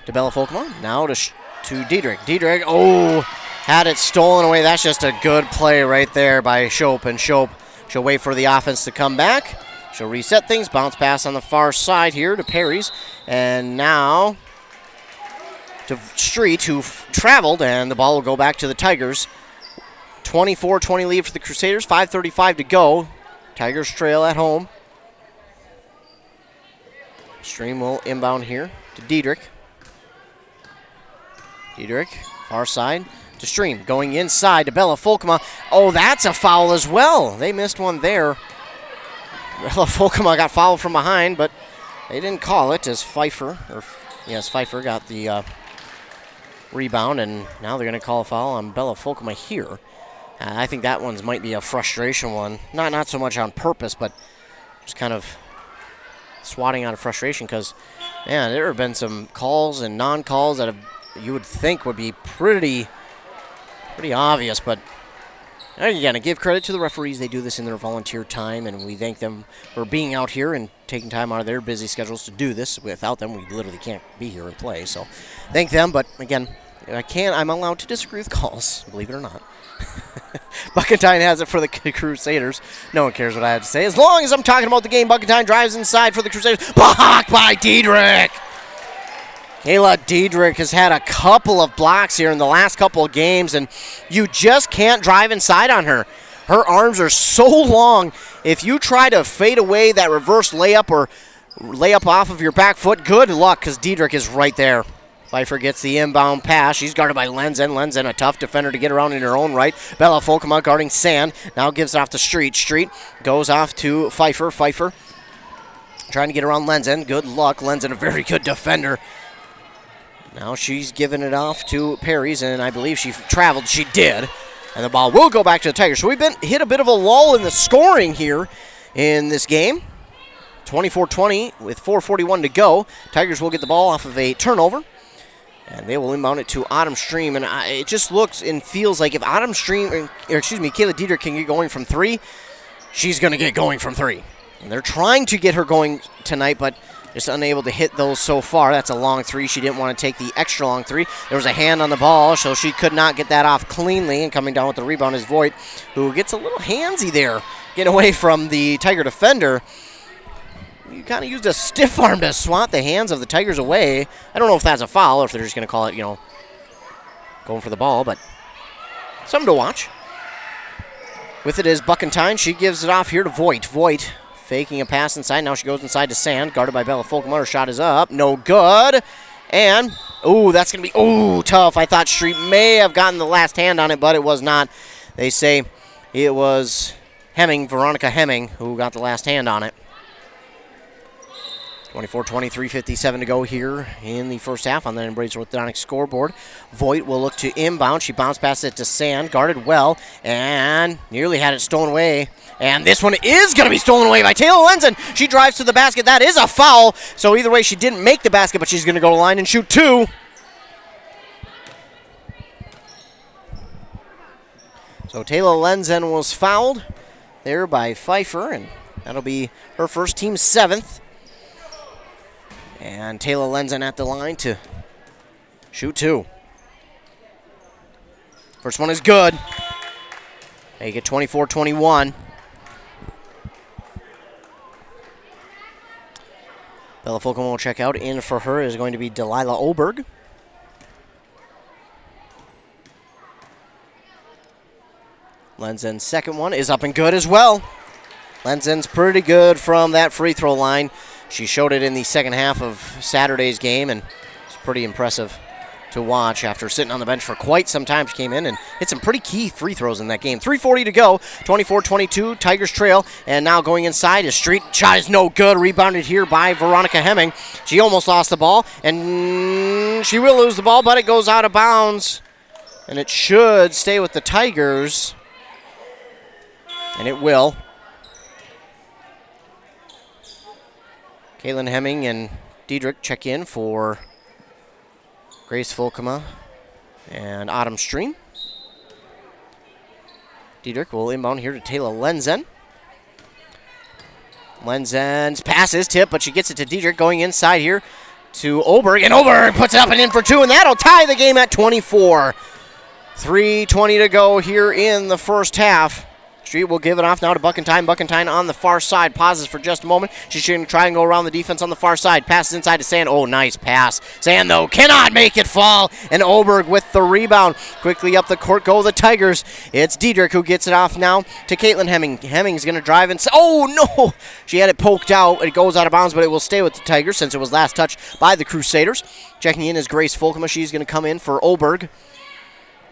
to Bella Folkma. Now to Diedrich. Diedrich, had it stolen away. That's just a good play right there by Shope. And Shope, she'll wait for the offense to come back. She'll reset things. Bounce pass on the far side here to Perry's. And now to Street, who traveled, and the ball will go back to the Tigers. 24-20 lead for the Crusaders. 5:35 to go. Tigers trail at home. Stream will inbound here to Diedrich. Diedrich, far side to Stream. Going inside to Bella Folkma. Oh, that's a foul as well. They missed one there. Bella Folkma got fouled from behind, but they didn't call it as Pfeiffer got the rebound, and now they're going to call a foul on Bella Folkma here. I think that one might be a frustration one. Not so much on purpose, but just kind of swatting out of frustration because, man, there have been some calls and non-calls that you would think would be pretty obvious. But again, I give credit to the referees. They do this in their volunteer time, and we thank them for being out here and taking time out of their busy schedules to do this. Without them, we literally can't be here and play. So thank them. But again, I'm allowed to disagree with calls, believe it or not. Buckentine has it for the Crusaders. No one cares what I have to say. As long as I'm talking about the game, Buckentine drives inside for the Crusaders. Blocked by Diedrich. Kayla Diedrich has had a couple of blocks here in the last couple of games, and you just can't drive inside on her. Her arms are so long. If you try to fade away that reverse layup or layup off of your back foot, good luck, because Diedrich is right there. Pfeiffer gets the inbound pass. She's guarded by Lenzen. Lenzen, a tough defender to get around in her own right. Bella Folkma guarding Sand. Now gives it off to Street. Street goes off to Pfeiffer. Pfeiffer trying to get around Lenzen. Good luck. Lenzen, a very good defender. Now she's giving it off to Perry's, and I believe she traveled. She did. And the ball will go back to the Tigers. So we've hit a bit of a lull in the scoring here in this game. 24-20 with 4:41 to go. Tigers will get the ball off of a turnover. And they will inbound it to Autumn Stream. And it just looks and feels like if Autumn Stream, Kayla Diedrich can get going from three, she's going to get going from three. And they're trying to get her going tonight, but just unable to hit those so far. That's a long three. She didn't want to take the extra long three. There was a hand on the ball, so she could not get that off cleanly. And coming down with the rebound is Voigt, who gets a little handsy there, getting away from the Tiger defender. You kind of used a stiff arm to swat the hands of the Tigers away. I don't know if that's a foul or if they're just going to call it, going for the ball, but something to watch. With it is Buckentine. She gives it off here to Voigt. Voigt faking a pass inside. Now she goes inside to Sand, guarded by Bella Folkma. Her shot is up. No good. And, that's going to be, tough. I thought Street may have gotten the last hand on it, but it was not. They say it was Hemming, Veronica Hemming, who got the last hand on it. 24-20, 3:57 to go here in the first half on the Embrace Orthodontics scoreboard. Voigt will look to inbound. She bounced past it to Sand, guarded well, and nearly had it stolen away. And this one is going to be stolen away by Taylor Lenzen. She drives to the basket. That is a foul. So either way, she didn't make the basket, but she's going to go to the line and shoot two. So Taylor Lenzen was fouled there by Pfeiffer, and that'll be her first, team seventh. And Taylor Lenzen at the line to shoot two. First one is good. Make it 24-21. Bella Folkma will check out. In for her is going to be Delilah Oberg. Lenzen's second one is up and good as well. Lenzen's pretty good from that free throw line. She showed it in the second half of Saturday's game, and it's pretty impressive to watch. After sitting on the bench for quite some time, she came in and hit some pretty key free throws in that game. 3:40 to go, 24-22, Tigers trail, and now going inside, a street shot is no good, rebounded here by Veronica Hemming. She almost lost the ball, and she will lose the ball, but it goes out of bounds, and it should stay with the Tigers, and it will. Caitlin Hemming and Diedrich check in for Grace Volkema and Autumn Stream. Diedrich will inbound here to Taylor Lenzen. Lenzen's pass is tipped, but she gets it to Diedrich going inside here to Oberg, and Oberg puts it up and in for two, and that'll tie the game at 24. 3:20 to go here in the first half. Street will give it off now to Buckentine. Buckentine on the far side. Pauses for just a moment. She's going to try and go around the defense on the far side. Passes inside to Sand. Oh, nice pass. Sand, though, cannot make it fall. And Oberg with the rebound. Quickly up the court go the Tigers. It's Diedrich who gets it off now to Caitlin Hemming. Hemming's going to drive and... Oh, no! She had it poked out. It goes out of bounds, but it will stay with the Tigers since it was last touched by the Crusaders. Checking in is Grace Volkema. She's going to come in for Oberg.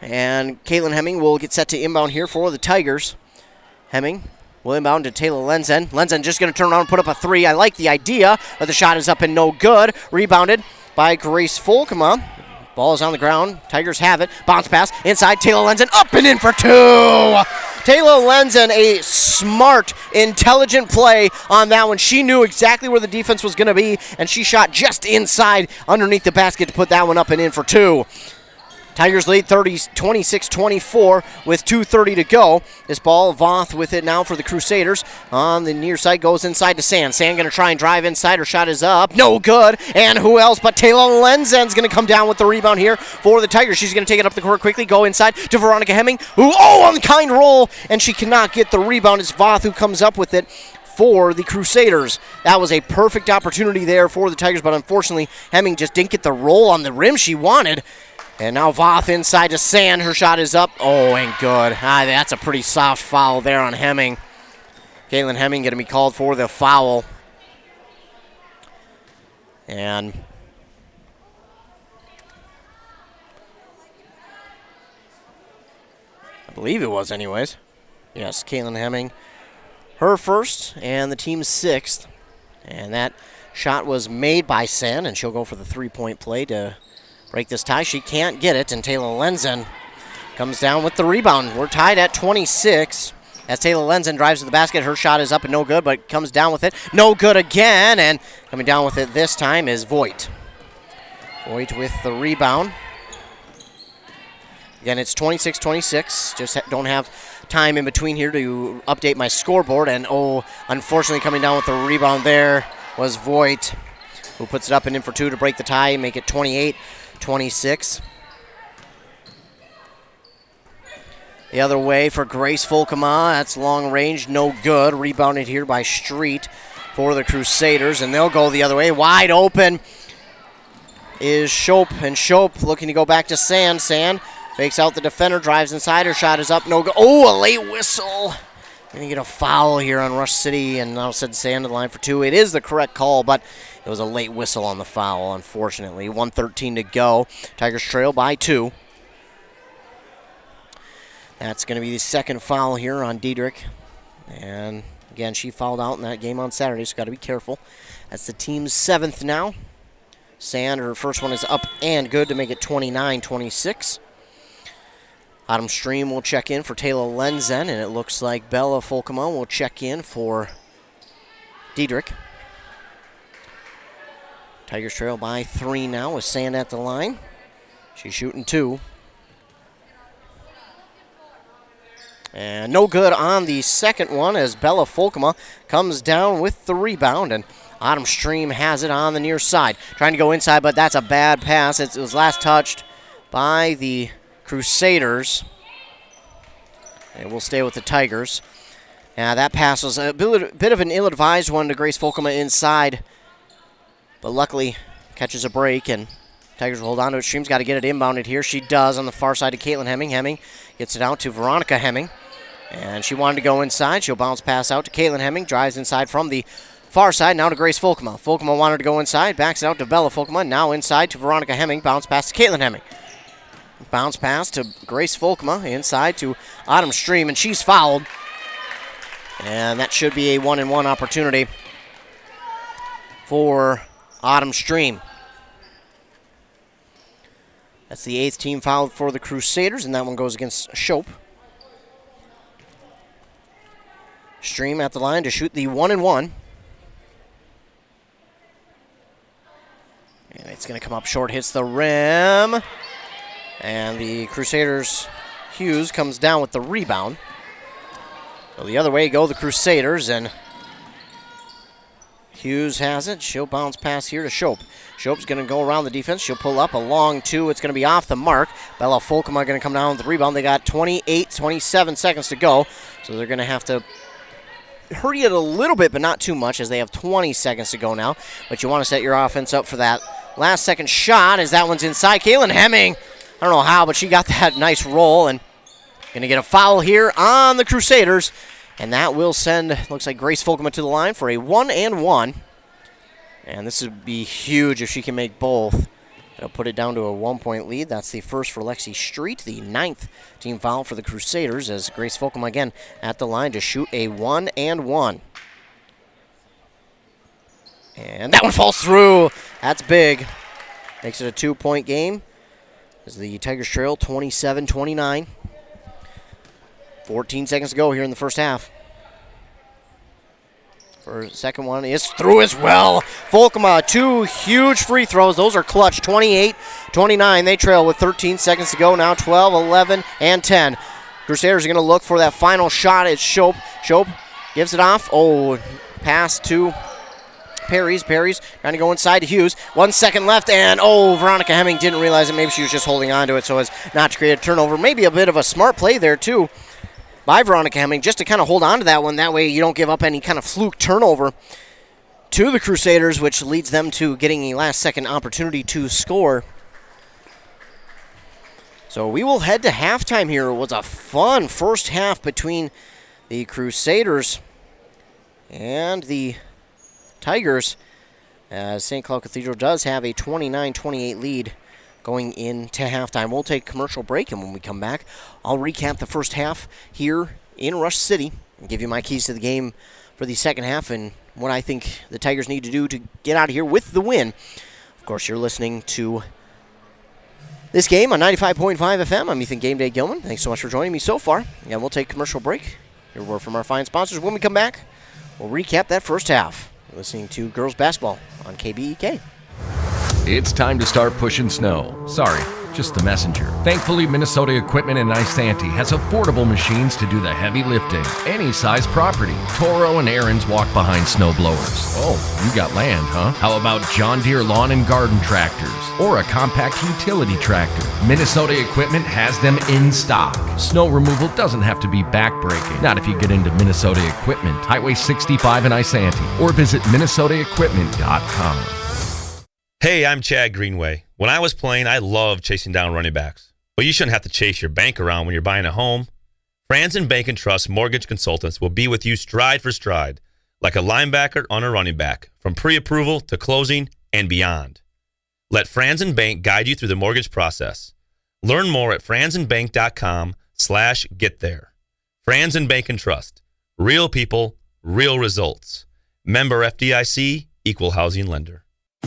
And Caitlin Hemming will get set to inbound here for the Tigers. Hemming will inbound to Taylor Lenzen. Lenzen just going to turn around and put up a three. I like the idea, but the shot is up and no good. Rebounded by Grace Volkema. Ball is on the ground. Tigers have it. Bounce pass inside. Taylor Lenzen up and in for two. Taylor Lenzen, a smart, intelligent play on that one. She knew exactly where the defense was going to be, and she shot just inside underneath the basket to put that one up and in for two. Tigers lead 26-24 with 2:30 to go. This ball, Voth with it now for the Crusaders. On the near side, goes inside to Sand. Sand going to try and drive inside. Her shot is up. No good. And who else but Taylor Lenzen's going to come down with the rebound here for the Tigers. She's going to take it up the court quickly, go inside to Veronica Hemming, who, unkind roll, and she cannot get the rebound. It's Voth who comes up with it for the Crusaders. That was a perfect opportunity there for the Tigers, but unfortunately, Hemming just didn't get the roll on the rim she wanted. And now Voth inside to Sand. Her shot is up. Oh, and good. That's a pretty soft foul there on Hemming. Caitlin Hemming going to be called for the foul. And I believe it was anyways. Yes, Caitlin Hemming. Her first and the team's sixth. And that shot was made by Sand, and she'll go for the three-point play to break this tie. She can't get it, and Taylor Lenzen comes down with the rebound. We're tied at 26 as Taylor Lenzen drives to the basket. Her shot is up and no good, but comes down with it. No good again, and coming down with it this time is Voigt. Voigt with the rebound. Again, it's 26-26. Just don't have time in between here to update my scoreboard, and unfortunately coming down with the rebound there was Voigt, who puts it up and in for two to break the tie, make it 28-26. The other way for Grace Volkema. That's long range, no good. Rebounded here by Street for the Crusaders, and they'll go the other way. Wide open is Shope, and Shope looking to go back to Sand. Sand fakes out the defender, drives inside. Her shot is up, no good. A late whistle. Going to get a foul here on Rush City, and now send Sand to the line for two. It is the correct call, but it was a late whistle on the foul, unfortunately. 1:13 to go. Tigers trail by 2. That's going to be the second foul here on Diedrich. And again, she fouled out in that game on Saturday, so got to be careful. That's the team's 7th now. Sand, her first one is up and good to make it 29-26. Autumn Stream will check in for Taylor Lenzen, and it looks like Bella Volkema will check in for Diedrich. Tigers trail by 3 now with Sand at the line. She's shooting 2. And no good on the second one as Bella Volkema comes down with the rebound, and Autumn Stream has it on the near side. Trying to go inside, but that's a bad pass. It was last touched by the Crusaders. It will stay with the Tigers. That pass was a bit of an ill-advised one to Grace Volkema inside, but luckily catches a break, and Tigers will hold on to it. Stream's got to get it inbounded here. She does on the far side to Caitlin Hemming. Hemming gets it out to Veronica Hemming. And she wanted to go inside. She'll bounce pass out to Caitlin Hemming. Drives inside from the far side. Now to Grace Folkema. Folkema wanted to go inside. Backs it out to Bella Folkema. Now inside to Veronica Hemming. Bounce pass to Caitlin Hemming. Bounce pass to Grace Folkema. Inside to Autumn Stream. And she's fouled. And that should be a 1-and-1 opportunity for Autumn Stream. That's the 8th team foul for the Crusaders, and that one goes against Shope. Stream at the line to shoot the 1-and-1. And it's going to come up short, hits the rim. And the Crusaders, Hughes comes down with the rebound. So the other way go the Crusaders, and Hughes has it. She'll bounce pass here to Shope. Shope's going to go around the defense. She'll pull up a long two. It's going to be off the mark. Bella Folkema going to come down with the rebound. They got 27 seconds to go, so they're going to have to hurry it a little bit, but not too much, as they have 20 seconds to go now. But you want to set your offense up for that last second shot, as that one's inside. Caitlin Hemming, I don't know how, but she got that nice roll, and going to get a foul here on the Crusaders. And that will send, looks like, Grace Folkema to the line for a 1-and-1. And this would be huge if she can make both. It'll put it down to a 1-point lead. That's the first for Lexi Street, the 9th team foul for the Crusaders, as Grace Folkema again at the line to shoot a 1-and-1. And that one falls through. That's big. Makes it a 2-point game as the Tigers trail 27-29. 14 seconds to go here in the first half. For the second one is through as well. Folkema, 2 huge free throws. Those are clutch. 28-29. They trail with 13 seconds to go now. 12, 11, and 10. Crusaders are going to look for that final shot. It's Shope. Shope gives it off. Oh, pass to Perry's trying to go inside to Hughes. 1 second left, and Veronica Hemming didn't realize it. Maybe she was just holding on to it so as not to create a turnover. Maybe a bit of a smart play there, too, by Veronica Hemming, just to kind of hold on to that one. That way you don't give up any kind of fluke turnover to the Crusaders, which leads them to getting a last-second opportunity to score. So we will head to halftime here. It was a fun first half between the Crusaders and the Tigers, as St. Cloud Cathedral does have a 29-28 lead going into halftime. We'll take a commercial break, and when we come back, I'll recap the first half here in Rush City and give you my keys to the game for the second half and what I think the Tigers need to do to get out of here with the win. Of course, you're listening to this game on 95.5 FM. I'm Ethan Game Day Gilman. Thanks so much for joining me so far. And we'll take a commercial break. Hear a word from our fine sponsors. When we come back, we'll recap that first half. You're listening to girls basketball on KBEK. It's time to start pushing snow. Sorry, just the messenger. Thankfully, Minnesota Equipment in Isanti has affordable machines to do the heavy lifting. Any size property. Toro and Aaron's walk behind snow blowers. Oh, you got land, huh? How about John Deere lawn and garden tractors? Or a compact utility tractor? Minnesota Equipment has them in stock. Snow removal doesn't have to be backbreaking. Not if you get into Minnesota Equipment. Highway 65 in Isanti. Or visit minnesotaequipment.com. Hey, I'm Chad Greenway. When I was playing, I loved chasing down running backs. But you shouldn't have to chase your bank around when you're buying a home. Franzen Bank and Trust Mortgage Consultants will be with you stride for stride, like a linebacker on a running back, from pre-approval to closing and beyond. Let Franzen Bank guide you through the mortgage process. Learn more at franzenbank.com/get-there. Franzen Bank and Trust. Real people, real results. Member FDIC, Equal Housing Lender.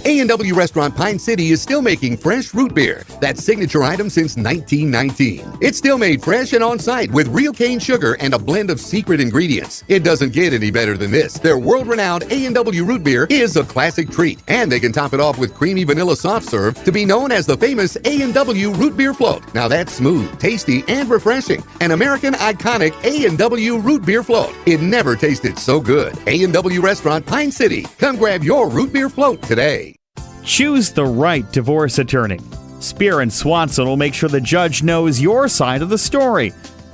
A&W Restaurant Pine City is still making fresh root beer, that signature item since 1919. It's still made fresh and on-site with real cane sugar and a blend of secret ingredients. It doesn't get any better than this. Their world-renowned A&W root beer is a classic treat, and they can top it off with creamy vanilla soft serve to be known as the famous A&W root beer float. Now that's smooth, tasty, and refreshing. An American iconic A&W root beer float. It never tasted so good. A&W Restaurant Pine City. Come grab your root beer float today. Choose the right divorce attorney. Spear and Swanson will make sure the judge knows your side of the story.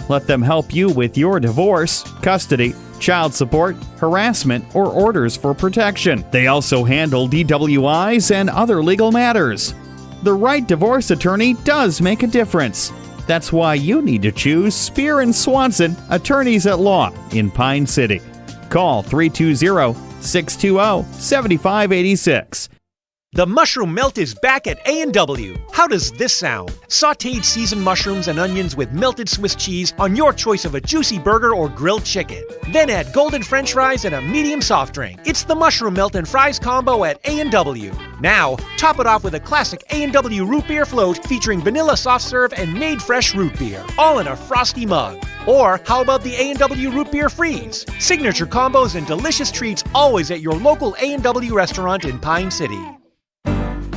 Let them help you with your divorce, custody, child support, harassment, or orders for protection. They also handle DWIs and other legal matters. The right divorce attorney does make a difference. That's why you need to choose Spear and Swanson, attorneys at law in Pine City. Call 320-620-7586. The mushroom melt is back at A&W. How does this sound? Sautéed seasoned mushrooms and onions with melted Swiss cheese on your choice of a juicy burger or grilled chicken. Then add golden French fries and a medium soft drink. It's the mushroom melt and fries combo at A&W. Now, top it off with a classic A&W root beer float featuring vanilla soft serve and made fresh root beer, all in a frosty mug. Or how about the A&W root beer freeze? Signature combos and delicious treats always at your local A&W restaurant in Pine City.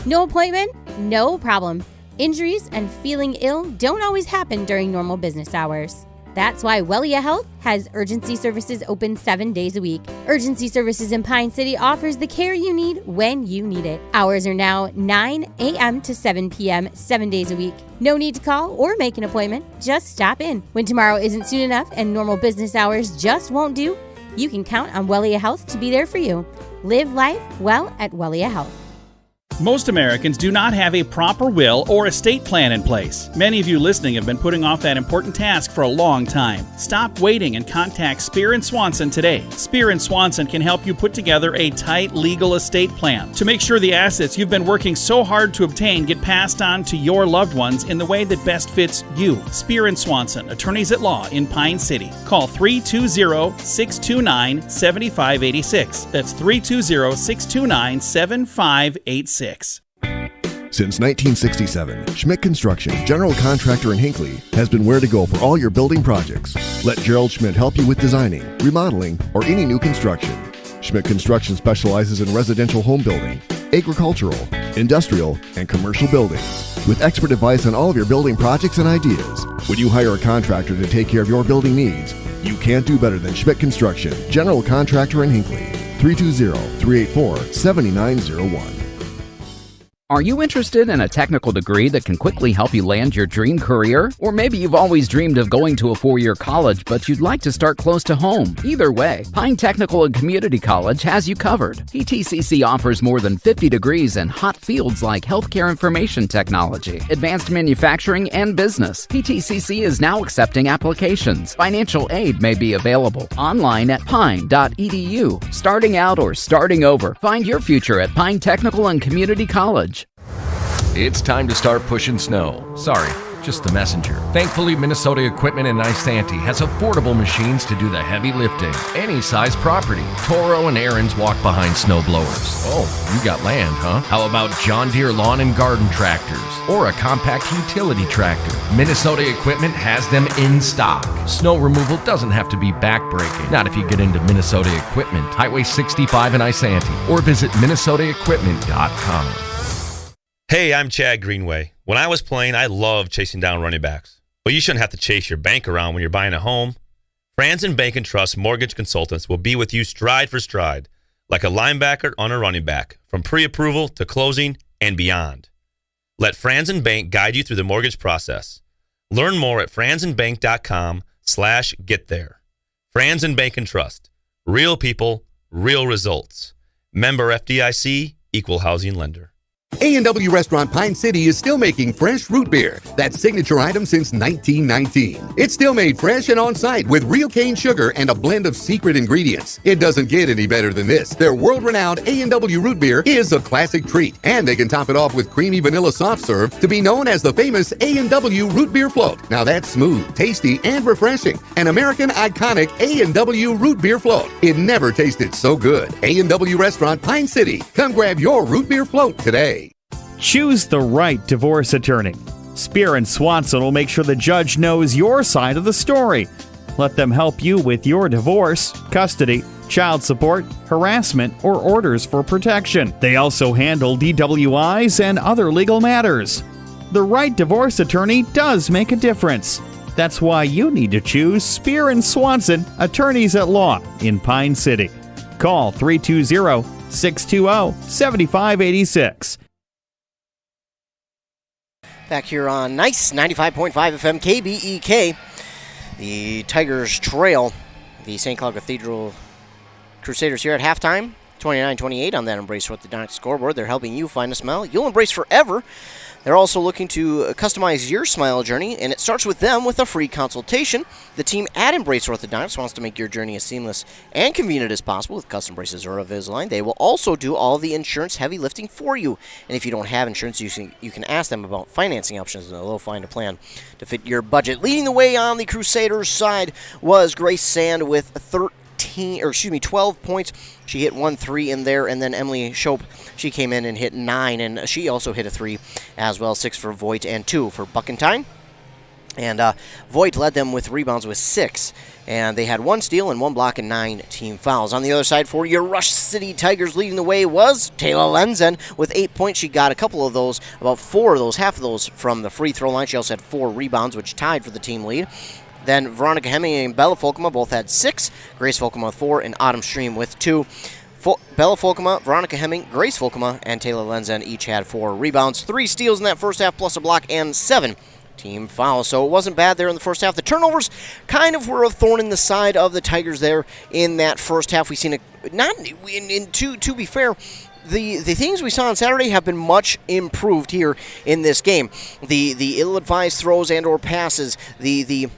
No appointment? No problem. Injuries and feeling ill don't always happen during normal business hours. That's why Wellia Health has urgency services open 7 days a week. Urgency Services in Pine City offers the care you need when you need it. Hours are now 9 a.m. to 7 p.m. 7 days a week. No need to call or make an appointment. Just stop in. When tomorrow isn't soon enough and normal business hours just won't do, you can count on Wellia Health to be there for you. Live life well at Wellia Health. Most Americans do not have a proper will or estate plan in place. Many of you listening have been putting off that important task for a long time. Stop waiting and contact Spear & Swanson today. Spear & Swanson can help you put together a tight legal estate plan to make sure the assets you've been working so hard to obtain get passed on to your loved ones in the way that best fits you. Spear & Swanson, attorneys at law in Pine City. Call 320-629-7586. That's 320-629-7586. Since 1967, Schmidt Construction, general contractor in Hinckley, has been where to go for all your building projects. Let Gerald Schmidt help you with designing, remodeling, or any new construction. Schmidt Construction specializes in residential home building, agricultural, industrial, and commercial buildings, with expert advice on all of your building projects and ideas. When you hire a contractor to take care of your building needs, you can't do better than Schmidt Construction, general contractor in Hinckley. 320-384-7901. Are you interested in a technical degree that can quickly help you land your dream career? Or maybe you've always dreamed of going to a 4-year college, but you'd like to start close to home. Either way, Pine Technical and Community College has you covered. PTCC offers more than 50 degrees in hot fields like healthcare information technology, advanced manufacturing, and business. PTCC is now accepting applications. Financial aid may be available online at pine.edu. Starting out or starting over, find your future at Pine Technical and Community College. It's time to start pushing snow. Sorry, just the messenger. Thankfully, Minnesota Equipment in Ice Santee has affordable machines to do the heavy lifting. Any size property. Toro and Aaron's walk behind snow blowers. Oh, you got land, huh? How about John Deere lawn and garden tractors? Or a compact utility tractor? Minnesota Equipment has them in stock. Snow removal doesn't have to be backbreaking. Not if you get into Minnesota Equipment. Highway 65 in Ice Santee. Or visit minnesotaequipment.com. Hey, I'm Chad Greenway. When I was playing, I loved chasing down running backs. But you shouldn't have to chase your bank around when you're buying a home. Franzen Bank and Trust Mortgage Consultants will be with you stride for stride, like a linebacker on a running back, from pre-approval to closing and beyond. Let Franzen Bank guide you through the mortgage process. Learn more at franzenbank.com/getThere. Franzen Bank and Trust. Real people, real results. Member FDIC, Equal Housing Lender. A&W Restaurant Pine City is still making fresh root beer, that signature item since 1919. It's still made fresh and on-site with real cane sugar and a blend of secret ingredients. It doesn't get any better than this. Their world-renowned A&W root beer is a classic treat, and they can top it off with creamy vanilla soft serve to be known as the famous A&W root beer float. Now that's smooth, tasty, and refreshing. An American iconic A&W root beer float. It never tasted so good. A&W Restaurant Pine City. Come grab your root beer float today. Choose the right divorce attorney. Spear & Swanson will make sure the judge knows your side of the story. Let them help you with your divorce, custody, child support, harassment, or orders for protection. They also handle DWIs and other legal matters. The right divorce attorney does make a difference. That's why you need to choose Spear & Swanson, attorneys at law in Pine City. Call 320-620-7586. Back here on Nice 95.5 FM KBEK. The Tigers trail the St. Cloud Cathedral Crusaders here at halftime. 29-28 on that Embrace Orthodontic scoreboard. They're helping you find a smile you'll embrace forever. They're also looking to customize your smile journey, and it starts with them with a free consultation. The team at Embrace Orthodontics wants to make your journey as seamless and convenient as possible with custom braces or Invisalign. They will also do all the insurance heavy lifting for you. And if you don't have insurance, you can ask them about financing options, and they'll find a plan to fit your budget. Leading the way on the Crusaders side was Grace Sand with 12 points. She hit 1 3 in there, and then Emily Shope, she came in and hit 9, and she also hit a 3 as well. 6 for Voigt and 2 for Buckentine. And Voigt led them with rebounds with 6, and they had 1 steal and 1 block and 9 team fouls. On the other side for your Rush City Tigers, leading the way was Taylor Lenzen with 8 points. She got a couple of those, about 4 of those, half of those from the free throw line. She also had 4 rebounds, which tied for the team lead. Then Veronica Hemming and Bella Folkema both had 6. Grace Folkema with 4, and Autumn Stream with 2. Bella Folkema, Veronica Hemming, Grace Folkema, and Taylor Lenzen each had 4 rebounds, 3 steals in that first half, plus a block, and 7 team fouls. So it wasn't bad there in the first half. The turnovers kind of were a thorn in the side of the Tigers there in that first half. We've seen to be fair, the things we saw on Saturday have been much improved here in this game. The ill-advised throws and or passes, the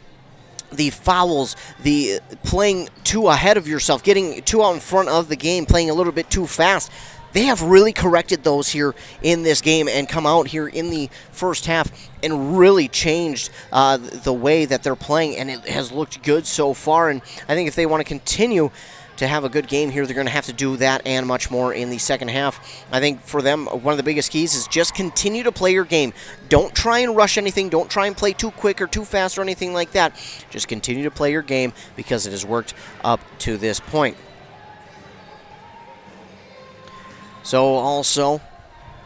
fouls, the playing too ahead of yourself, getting too out in front of the game, playing a little bit too fast. They have really corrected those here in this game and come out here in the first half and really changed the way that they're playing, and it has looked good so far. And I think if they want to continue to have a good game here, they're going to have to do that and much more in the second half. I think for them, one of the biggest keys is just continue to play your game. Don't try and rush anything. Don't try and play too quick or too fast or anything like that. Just continue to play your game because it has worked up to this point. So also,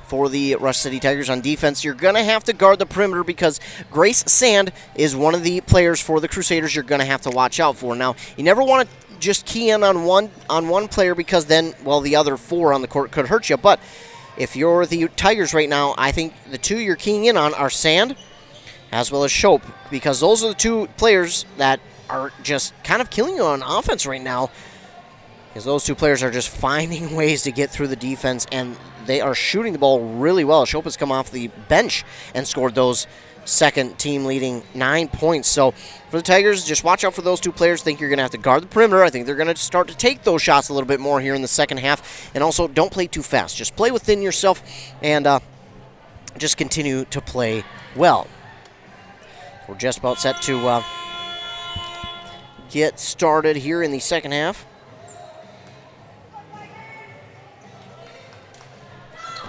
for the Rush City Tigers on defense, you're going to have to guard the perimeter because Grace Sand is one of the players for the Crusaders you're going to have to watch out for. Now, you never want to just key in on one player because then, well, the other 4 on the court could hurt you. But if you're the Tigers right now, I think the 2 you're keying in on are Sand as well as Shope, because those are the 2 players that are just kind of killing you on offense right now, because those 2 players are just finding ways to get through the defense, and they are shooting the ball really well. Shope has come off the bench and scored those second team leading 9 points. So for the Tigers, just watch out for those 2 players. I think you're going to have to guard the perimeter. I think they're going to start to take those shots a little bit more here in the second half. And also, don't play too fast. Just play within yourself and just continue to play well. We're just about set to get started here in the second half.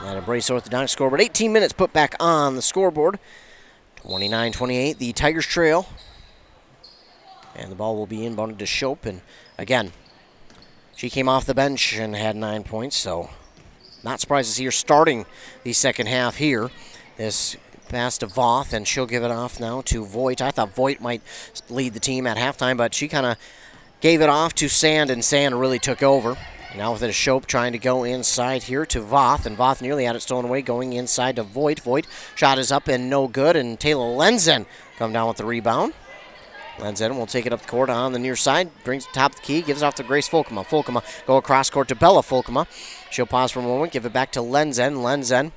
That Embrace Orthodontics scoreboard. 18 minutes put back on the scoreboard. 29-28, the Tigers trail. And the ball will be inbounded to Shope. And again, she came off the bench and had 9 points, so not surprised to see her starting the second half here. This pass to Voth, and she'll give it off now to Voigt. I thought Voigt might lead the team at halftime, but she kind of gave it off to Sand, and Sand really took over. Now with it, Shope trying to go inside here to Voth, and Voth nearly had it stolen away, going inside to Voigt. Voigt shot is up and no good, and Taylor Lenzen come down with the rebound. Lenzen will take it up the court on the near side, brings it top of the key, gives it off to Grace Folkema. Folkema go across court to Bella Folkema. She'll pause for a moment, give it back to Lenzen. Lenzen,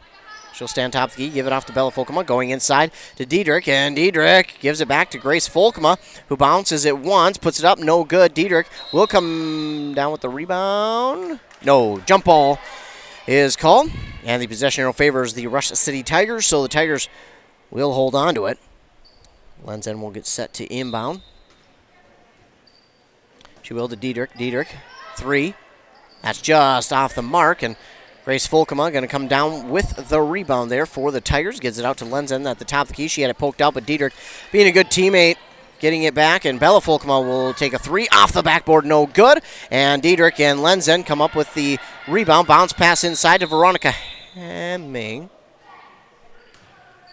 she'll stand top of the key, give it off to Bella Folkema, going inside to Diedrich, and Diedrich gives it back to Grace Folkema, who bounces it once, puts it up, no good. Diedrich will come down with the rebound. No, jump ball is called, and the possession arrow favors the Rush City Tigers, so the Tigers will hold on to it. Lenzen will get set to inbound. She will to Diedrich. Diedrich, 3. That's just off the mark, and Grace Folkema going to come down with the rebound there for the Tigers. Gets it out to Lenzen at the top of the key. She had it poked out, but Diedrich, being a good teammate, getting it back, and Bella Folkema will take a 3 off the backboard, no good. And Diedrich and Lenzen come up with the rebound. Bounce pass inside to Veronica Hemming.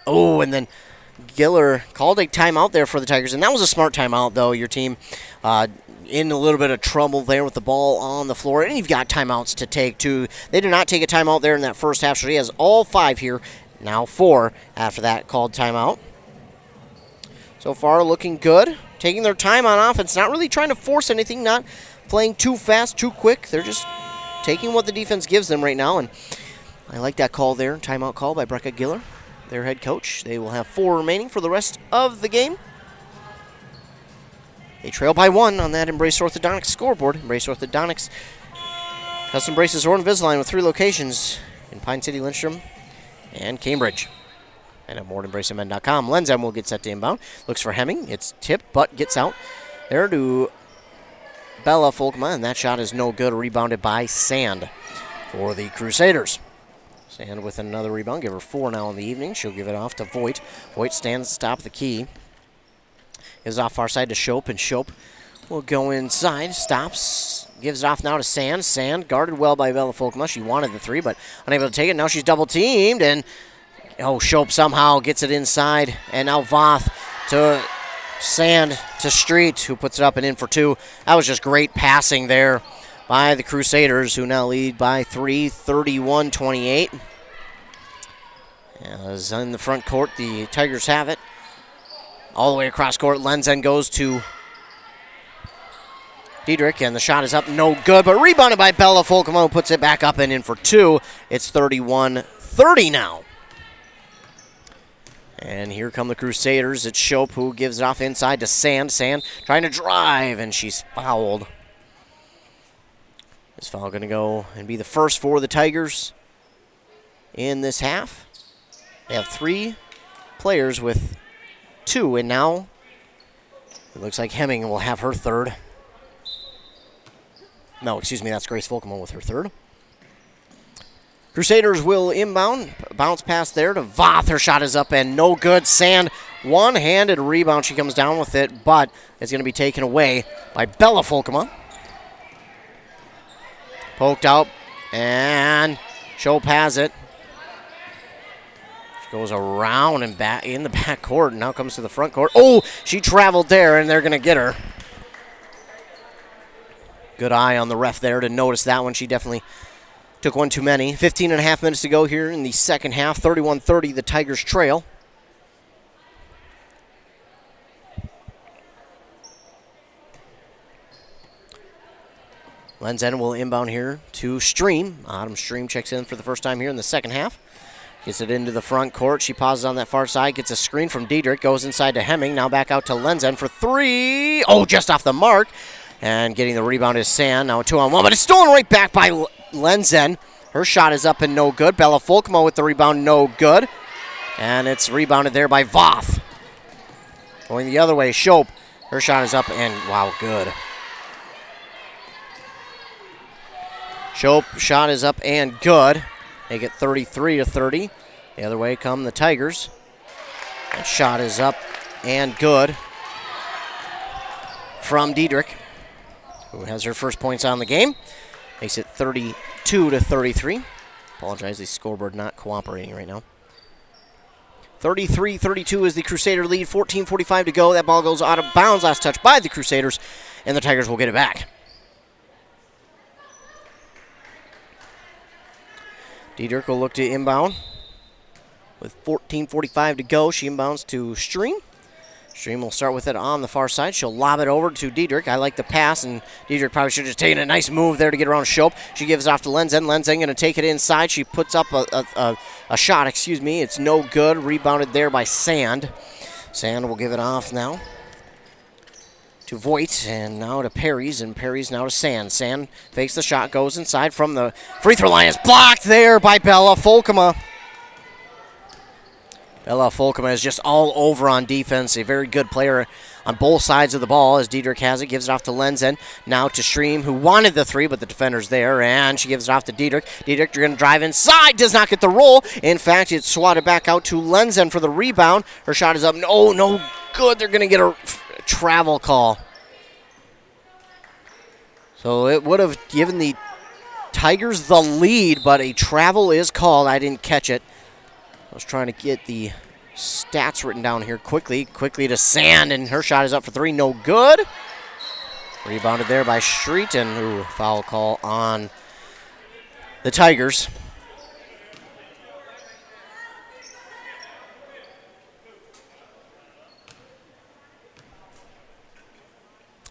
Oh, and then Giller called a timeout there for the Tigers, and that was a smart timeout, though. Your team in a little bit of trouble there with the ball on the floor, and you've got timeouts to take, too. They did not take a timeout there in that first half, so he has all 5 here, now 4 after that called timeout. So far, looking good. Taking their time on offense, not really trying to force anything, not playing too fast, too quick. They're just taking what the defense gives them right now, and I like that call there, timeout call by Brecca Giller. their head coach. They will have 4 remaining for the rest of the game. They trail by 1 on that Embrace Orthodontics scoreboard. Embrace Orthodontics custom braces or Invisalign with 3 locations in Pine City, Lindstrom, and Cambridge. And at moreembracemen.com. Lenzen will get set to inbound. Looks for Hemming. It's tipped, but gets out there to Bella Folkma, and that shot is no good. Rebounded by Sand for the Crusaders. Sand with another rebound. Give her 4 now in the evening. She'll give it off to Voigt. Voigt stands at the top of the key. Gives off far side to Shope, and Shope will go inside. Stops. Gives it off now to Sand. Sand guarded well by Bella Folkma. She wanted the 3, but unable to take it. Now she's double teamed, and Shope somehow gets it inside. And now Voth to Sand to Street, who puts it up and in for 2. That was just great passing there by the Crusaders, who now lead by 3, 31-28. As in the front court, the Tigers have it. All the way across court, Lenzen goes to Diedrich, and the shot is up, no good, but rebounded by Bella Folkma, who puts it back up and in for 2. It's 31-30 now. And here come the Crusaders. It's Shope who gives it off inside to Sand. Sand trying to drive, and she's fouled. This foul going to go and be the first for the Tigers in this half. They have 3 players with 2, and now it looks like Hemming will have her 3rd. No, excuse me, that's Grace Folkman with her 3rd. Crusaders will inbound. Bounce pass there to Voth. Her shot is up and no good. Sand, one-handed rebound. She comes down with it, but it's going to be taken away by Bella Folkma. Poked out, and Shope has it. She goes around and back in the back court, and now comes to the front court. Oh, she traveled there, and they're going to get her. Good eye on the ref there to notice that one. She definitely took one too many. 15 and a half minutes to go here in the second half. 31-30, the Tigers trail. Lenzen will inbound here to Stream. Autumn Stream checks in for the first time here in the second half. Gets it into the front court. She pauses on that far side. Gets a screen from Diedrich. Goes inside to Hemming. Now back out to Lenzen for 3. Oh, just off the mark. And getting the rebound is Sand. Now a 2-on-1, but it's stolen right back by Lenzen. Her shot is up and no good. Bella Folkma with the rebound, no good. And it's rebounded there by Voth. Going the other way, Shope. Her shot is up and, wow, good. Shope shot is up and good. They get 33-30. The other way come the Tigers. That shot is up and good from Diedrich, who has her first points on the game. Makes it 32-33. Apologize, the scoreboard not cooperating right now. 33-32 is the Crusader lead. 14:45 to go. That ball goes out of bounds. Last touch by the Crusaders, and the Tigers will get it back. Diedrich will look to inbound. With 14:45 to go, she inbounds to Stream. Stream will start with it on the far side. She'll lob it over to Diedrich. I like the pass, and Diedrich probably should have just taken a nice move there to get around Shope. She gives it off to Lenzen. Lenzen going to take it inside. She puts up a shot, It's no good. Rebounded there by Sand. Sand will give it off now to Voigt, and now to Perry's, and Perry's now to Sand. Sand fakes the shot, goes inside from the free throw line. It's blocked there by Bella Folkma. Bella Folkma is just all over on defense. A very good player on both sides of the ball as Diedrich has it. Gives it off to Lenzen. Now to Stream, who wanted the 3, but the defender's there, and she gives it off to Diedrich. Diedrich going to drive inside. Does not get the roll. In fact, it's swatted back out to Lenzen for the rebound. Her shot is up. No good. They're going to get a travel call. So it would have given the Tigers the lead, but a travel is called. I didn't catch it. I was trying to get the stats written down here quickly to Sand, and her shot is up for 3, no good. Rebounded there by Street, and foul call on the Tigers.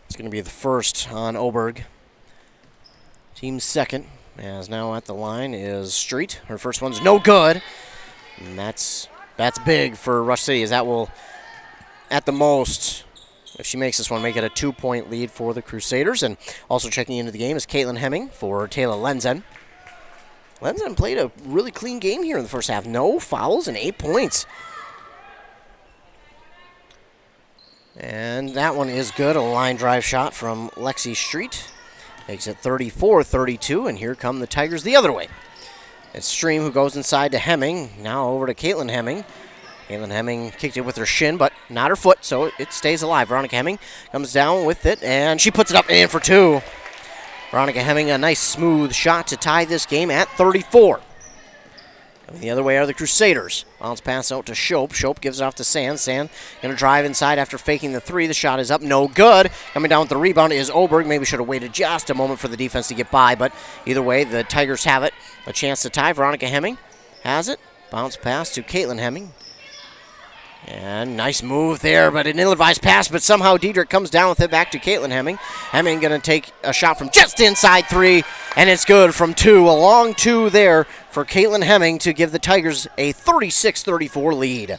It's going to be the first on Oberg. Team's second, as now at the line is Street. Her first one's no good. And that's That's big for Rush City, as that will, at the most, if she makes this one, make it a 2-point lead for the Crusaders. And also checking into the game is Caitlin Hemming for Taylor Lenzen. Lenzen played a really clean game here in the first half. No fouls and 8 points. And that one is good. A line drive shot from Lexi Street. Makes it 34-32, and here come the Tigers the other way. It's Stream who goes inside to Hemming. Now over to Caitlin Hemming. Caitlin Hemming kicked it with her shin, but not her foot, so it stays alive. Veronica Hemming comes down with it, and she puts it up and in for 2. Veronica Hemming, a nice smooth shot to tie this game at 34. Coming the other way are the Crusaders. Bounce pass out to Shope. Shope gives it off to Sand. Sand going to drive inside after faking the 3. The shot is up. No good. Coming down with the rebound is Oberg. Maybe should have waited just a moment for the defense to get by, but either way, the Tigers have it. A chance to tie. Veronica Hemming has it. Bounce pass to Caitlin Hemming. And nice move there, but an ill-advised pass, but somehow Diedrich comes down with it back to Caitlin Hemming. Hemming going to take a shot from just inside 3, and it's good from 2. A long 2 there for Caitlin Hemming to give the Tigers a 36-34 lead.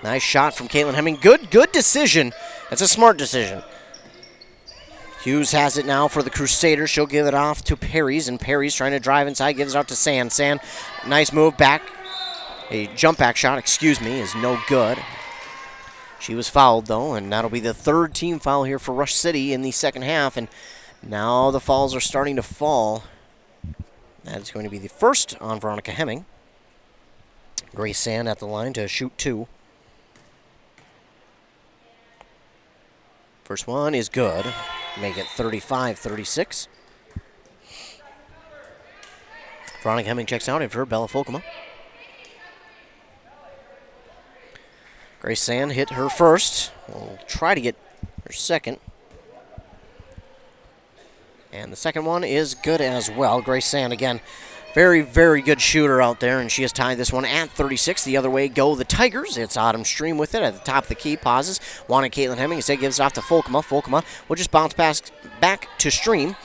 Nice shot from Caitlin Hemming. Good decision. That's a smart decision. Hughes has it now for the Crusaders. She'll give it off to Perry's, and Perry's trying to drive inside, gives it out to Sand. Sand, nice move back. A jump back shot, is no good. She was fouled, though, and that'll be the 3rd team foul here for Rush City in the second half. And now the fouls are starting to fall. That is going to be the first on Veronica Hemming. Grace Sand at the line to shoot 2. First one is good. Make it 35-36. Veronica Hemming checks out after Bella Folkema. Grace Sand hit her first. We'll try to get her second. And the second one is good as well. Grace Sand, again, very, very good shooter out there, and she has tied this one at 36. The other way go the Tigers. It's Autumn Stream with it at the top of the key. Pauses. Wanted Caitlin Hemming. Instead gives it off to Folkema. Folkema will just bounce back to Stream.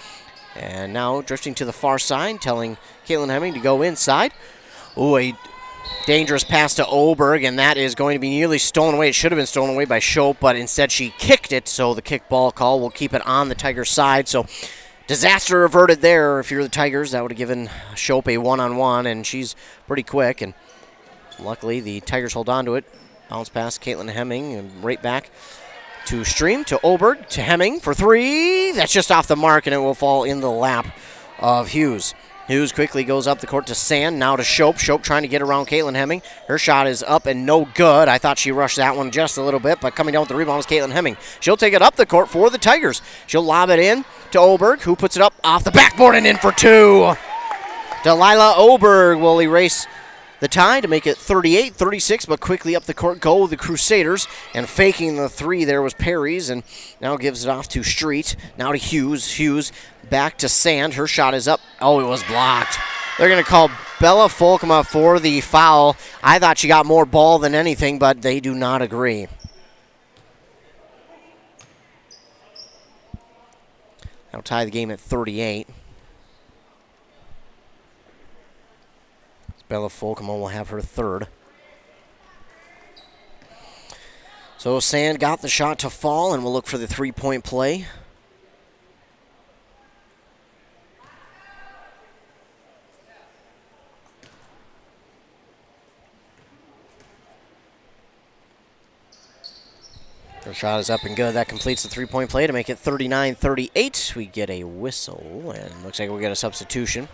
And now drifting to the far side, telling Caitlin Hemming to go inside. Ooh, a dangerous pass to Oberg, and that is going to be nearly stolen away. It should have been stolen away by Shope, but instead she kicked it, so the kickball call will keep it on the Tigers' side. So disaster averted there. If you're the Tigers, that would have given Shope a one-on-one, and she's pretty quick, and luckily the Tigers hold on to it. Bounce past Caitlin Hemming, and right back to Stream, to Oberg, to Hemming for 3. That's just off the mark, and it will fall in the lap of Hughes. Hughes quickly goes up the court to Sand, now to Shope. Shope trying to get around Caitlin Hemming. Her shot is up and no good. I thought she rushed that one just a little bit, but coming down with the rebound is Caitlin Hemming. She'll take it up the court for the Tigers. She'll lob it in to Oberg, who puts it up off the backboard and in for 2. Delilah Oberg will erase the tie to make it 38-36, but quickly up the court go the Crusaders, and faking the 3 there was Perry's, and now gives it off to Street, now to Hughes. Hughes back to Sand. Her shot is up. Oh, it was blocked. They're going to call Bella Folkema for the foul. I thought she got more ball than anything, but they do not agree. That'll tie the game at 38. Bella Folkema will have her 3rd. So Sand got the shot to fall, and we'll look for the 3-point play. Her shot is up and good. That completes the 3-point play to make it 39-38. We get a whistle, and looks like we'll get a substitution.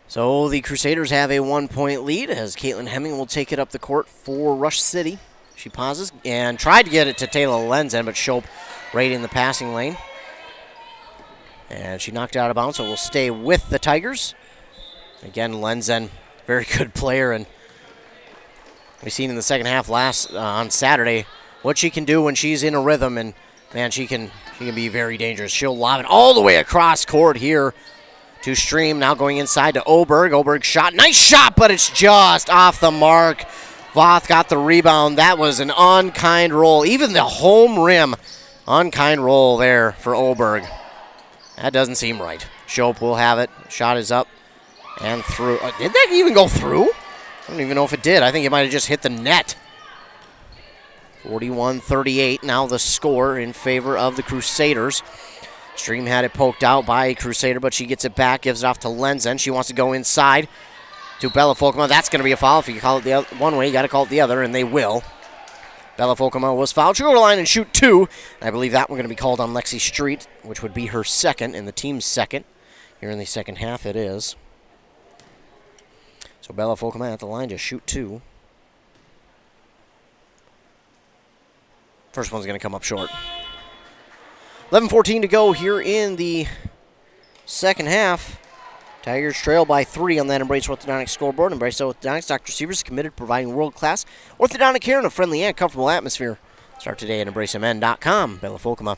So the Crusaders have a 1-point lead as Caitlin Hemming will take it up the court for Rush City. She pauses and tried to get it to Taylor Lenzen, but Shope right in the passing lane. And she knocked it out of bounds, so will stay with the Tigers. Again, Lenzen, very good player, and we've seen in the second half on Saturday what she can do when she's in a rhythm, and man, she can be very dangerous. She'll lob it all the way across court here to Stream, now going inside to Oberg. Oberg shot, nice shot, but it's just off the mark. Voth got the rebound. That was an unkind roll. Even the home rim, unkind roll there for Oberg. That doesn't seem right. Shope will have it. Shot is up. And through. Did that even go through? I don't even know if it did. I think it might have just hit the net. 41-38, now the score in favor of the Crusaders. Stream had it poked out by Crusader, but she gets it back, gives it off to Lenzen. She wants to go inside to Bella Folkema. That's going to be a foul. If you call it the other, one way, you got to call it the other, and they will. Bella Folkema was fouled. She'll go to the line and shoot 2. I believe that one going to be called on Lexi Street, which would be her second and the team's second. Here in the second half, it is. So Bella Folkema at the line to shoot 2. First one's going to come up short. 11:14 to go here in the second half. Tigers trail by 3 on that Embrace Orthodontics scoreboard. Embrace Orthodontics, Dr. Sievers is committed to providing world-class orthodontic care in a friendly and comfortable atmosphere. Start today at EmbraceMN.com. Bella Folkema,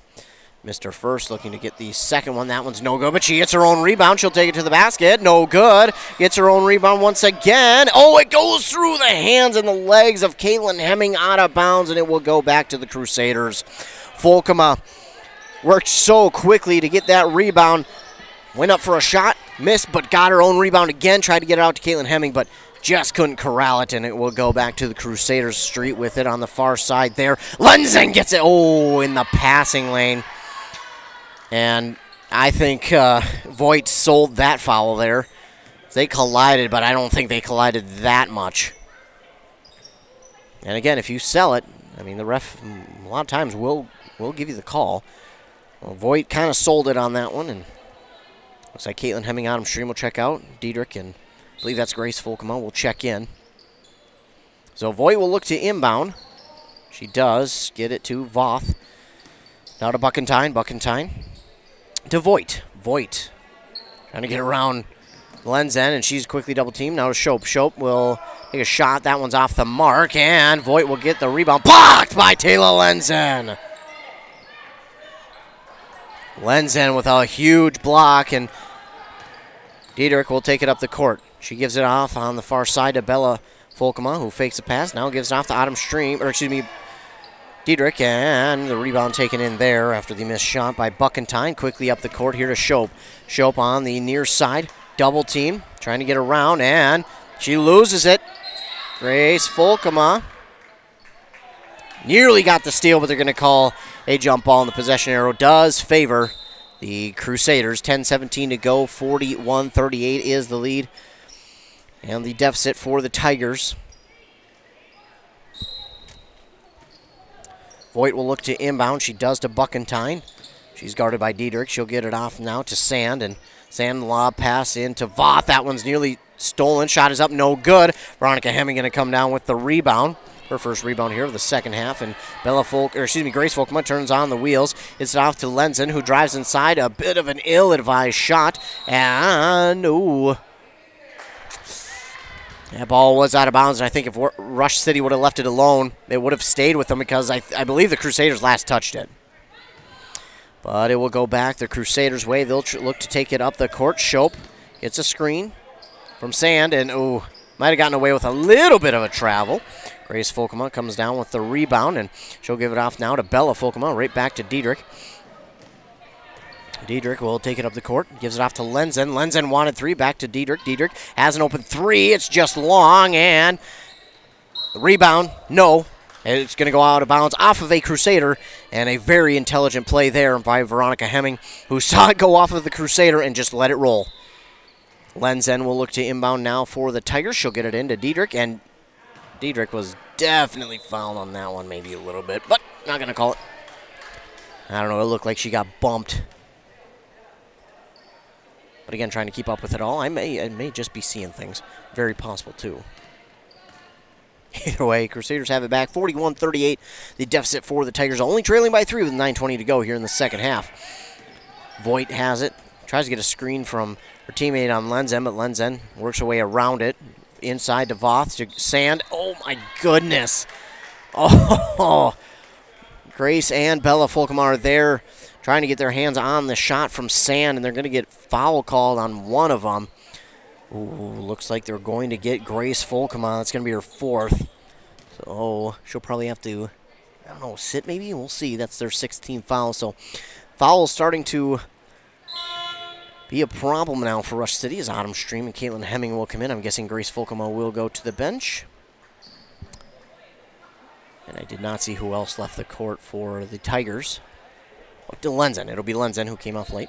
Mr. First, looking to get the second one. That one's no good, but she gets her own rebound. She'll take it to the basket. No good. Gets her own rebound once again. Oh, it goes through the hands and the legs of Caitlin Hemming out of bounds, and it will go back to the Crusaders. Folkema worked so quickly to get that rebound. Went up for a shot, missed, but got her own rebound again. Tried to get it out to Caitlin Hemming, but just couldn't corral it, and it will go back to the Crusaders. Street with it on the far side there. Lenzen gets it, in the passing lane. And I think Voigt sold that foul there. They collided, but I don't think they collided that much. And again, if you sell it, I mean, the ref a lot of times will give you the call. Well, Voigt kind of sold it on that one, and looks like Caitlin Hemming, Adam Stream will check out. Diedrich, and I believe that's Grace Folkema, will check in. So Voigt will look to inbound. She does get it to Voth. Now to Buckentine. Buckentine to Voigt. Voigt trying to get around Lenzen, and she's quickly double-teamed. Now to Shope. Shope will take a shot. That one's off the mark, and Voigt will get the rebound. Blocked by Taylor Lenzen. Lenzen with a huge block, and Diedrich will take it up the court. She gives it off on the far side to Bella Folkema, who fakes a pass. Now gives it off to Autumn Stream, Diedrich, and the rebound taken in there after the missed shot by Buckentine. Quickly up the court here to Shope. Shope on the near side, double team, trying to get around, and she loses it. Grace Folkema nearly got the steal, but they're going to call a jump ball, and the possession arrow does favor the Crusaders. 10:17 to go, 41-38 is the lead, and the deficit for the Tigers. Voigt will look to inbound. She does to Buckentine. She's guarded by Diedrich. She'll get it off now to Sand, and Sand lob pass into Voth. That one's nearly stolen. Shot is up, no good. Veronica Hemming going to come down with the rebound. Her first rebound here of the second half, and Grace Folkema turns on the wheels. It's off to Lenzen, who drives inside. A bit of an ill-advised shot, and that ball was out of bounds, and I think if Rush City would have left it alone, they would have stayed with them, because I believe the Crusaders last touched it. But it will go back the Crusaders' way. They'll look to take it up the court. Shope gets a screen from Sand, and might have gotten away with a little bit of a travel. Grace Folkema comes down with the rebound, and she'll give it off now to Bella Folkema, right back to Diedrich. Diedrich will take it up the court, gives it off to Lenzen. Lenzen wanted 3, back to Diedrich. Diedrich has an open 3. It's just long, and the rebound, no. It's going to go out of bounds off of a Crusader, and a very intelligent play there by Veronica Hemming, who saw it go off of the Crusader and just let it roll. Lenzen will look to inbound now for the Tigers. She'll get it into Diedrich, and Diedrich was definitely fouled on that one, maybe a little bit, but not going to call it. I don't know, it looked like she got bumped. But again, trying to keep up with it all. I may just be seeing things. Very possible, too. Either way, Crusaders have it back. 41-38, the deficit for the Tigers. Only trailing by 3 with 9:20 to go here in the second half. Voigt has it. Tries to get a screen from her teammate on Lenzen, but Lenzen works her way around it. Inside to Voth, to Sand. Oh, my goodness. Oh, Grace and Bella Folkema are there trying to get their hands on the shot from Sand, and they're going to get foul called on one of them. Ooh, looks like they're going to get Grace Folkema. That's going to be her 4th. So she'll probably have to, I don't know, sit maybe? We'll see. That's their 16th foul. So foul starting to be a problem now for Rush City as Autumn Stream and Caitlin Hemming will come in. I'm guessing Grace Folkemo will go to the bench. And I did not see who else left the court for the Tigers. Oh, Lenzen. It'll be Lenzen who came off late.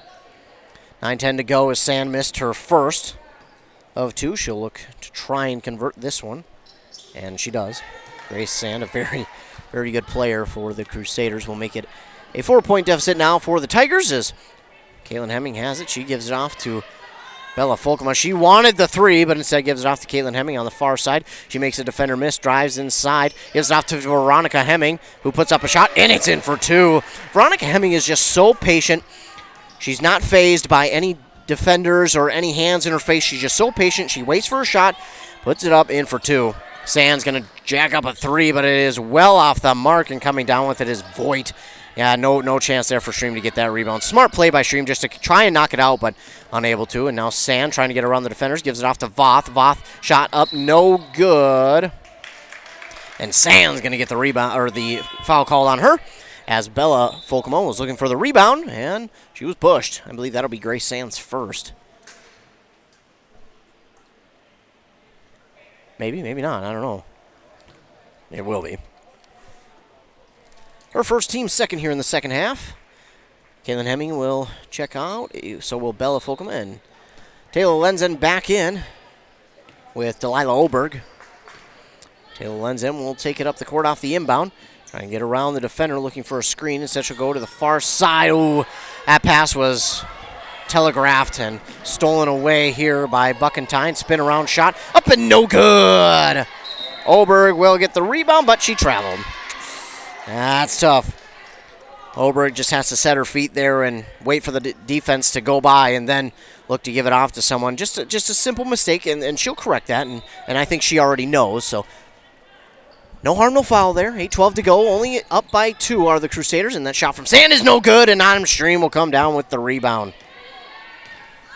9:10 to go as Sand missed her first of two. She'll look to try and convert this one. And she does. Grace Sand, a very, very good player for the Crusaders, will make it a 4-point deficit now for the Tigers as Caitlin Hemming has it. She gives it off to Bella Folkema. She wanted the three, but instead gives it off to Caitlin Hemming on the far side. She makes a defender miss, drives inside, gives it off to Veronica Hemming, who puts up a shot, and it's in for two. Veronica Hemming is just so patient. She's not fazed by any defenders or any hands in her face. She's just so patient. She waits for a shot, puts it up, in for two. Sand's going to jack up a three, but it is well off the mark, and coming down with it is Voigt. Yeah, no chance there for Stream to get that rebound. Smart play by Stream just to try and knock it out, but unable to. And now Sand trying to get around the defenders, gives it off to Voth. Voth shot up, no good. And Sand's going to get the rebound, or the foul called on her, as Bella Folkemo was looking for the rebound, and she was pushed. I believe that'll be Grace Sand's first. Maybe, maybe not. I don't know. It will be. Her first team second here in the second half. Caitlin Hemming will check out. So will Bella Folkema. And Taylor Lenzen back in with Delilah Oberg. Taylor Lenzen will take it up the court off the inbound. Trying to get around the defender, looking for a screen. Instead, she'll go to the far side. Ooh, that pass was telegraphed and stolen away here by Buckentine. Spin around shot. Up and no good. Oberg will get the rebound, but she traveled. That's tough. Oberg just has to set her feet there and wait for the defense to go by and then look to give it off to someone. Just a simple mistake, and she'll correct that, and I think she already knows. So no harm, no foul there. 8:12 to go. Only up by 2 are the Crusaders, and that shot from Sand is no good, and Autumn Stream will come down with the rebound.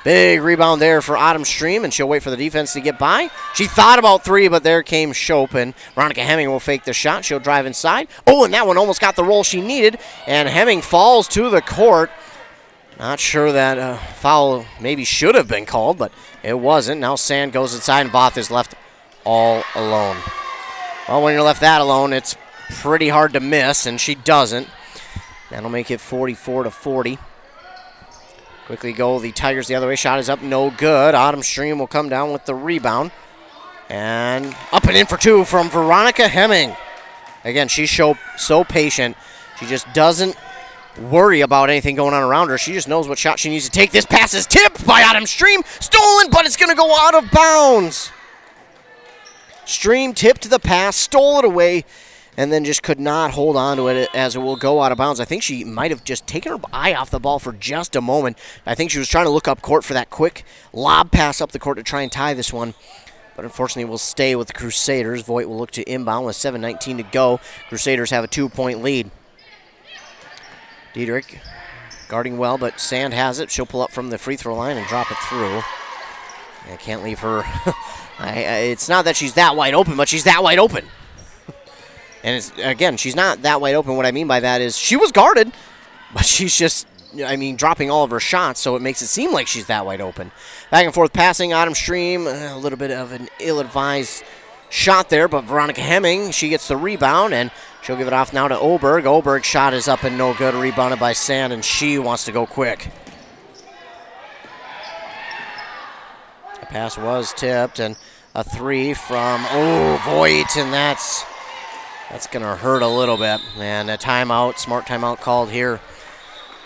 Big rebound there for Autumn Stream, and she'll wait for the defense to get by. She thought about 3, but there came Shope, and Veronica Hemming will fake the shot. She'll drive inside. Oh, and that one almost got the roll she needed, and Hemming falls to the court. Not sure that foul maybe should have been called, but it wasn't. Now Sand goes inside, and Voth is left all alone. Well, when you're left that alone, it's pretty hard to miss, and she doesn't. That'll make it 44-40. Quickly go the Tigers the other way. Shot is up, no good. Autumn Stream will come down with the rebound. And up and in for 2 from Veronica Hemming. Again, she's so patient. She just doesn't worry about anything going on around her. She just knows what shot she needs to take. This pass is tipped by Autumn Stream. Stolen, but it's going to go out of bounds. Stream tipped the pass, stole it away, and then just could not hold on to it as it will go out of bounds. I think she might have just taken her eye off the ball for just a moment. I think she was trying to look up court for that quick lob pass up the court to try and tie this one. But unfortunately, we'll stay with the Crusaders. Voigt will look to inbound with 7:19 to go. Crusaders have a 2-point lead. Diedrich guarding well, but Sand has it. She'll pull up from the free throw line and drop it through. I can't leave her. It's not that she's that wide open, but she's that wide open. And again, she's not that wide open. What I mean by that is she was guarded, but she's just, dropping all of her shots, so it makes it seem like she's that wide open. Back and forth passing, Autumn Stream, a little bit of an ill-advised shot there, but Veronica Hemming, she gets the rebound, and she'll give it off now to Oberg. Oberg's shot is up and no good, rebounded by Sand, and she wants to go quick. The pass was tipped, and a 3 from, Voigt, and that's going to hurt a little bit. And a timeout, smart timeout called here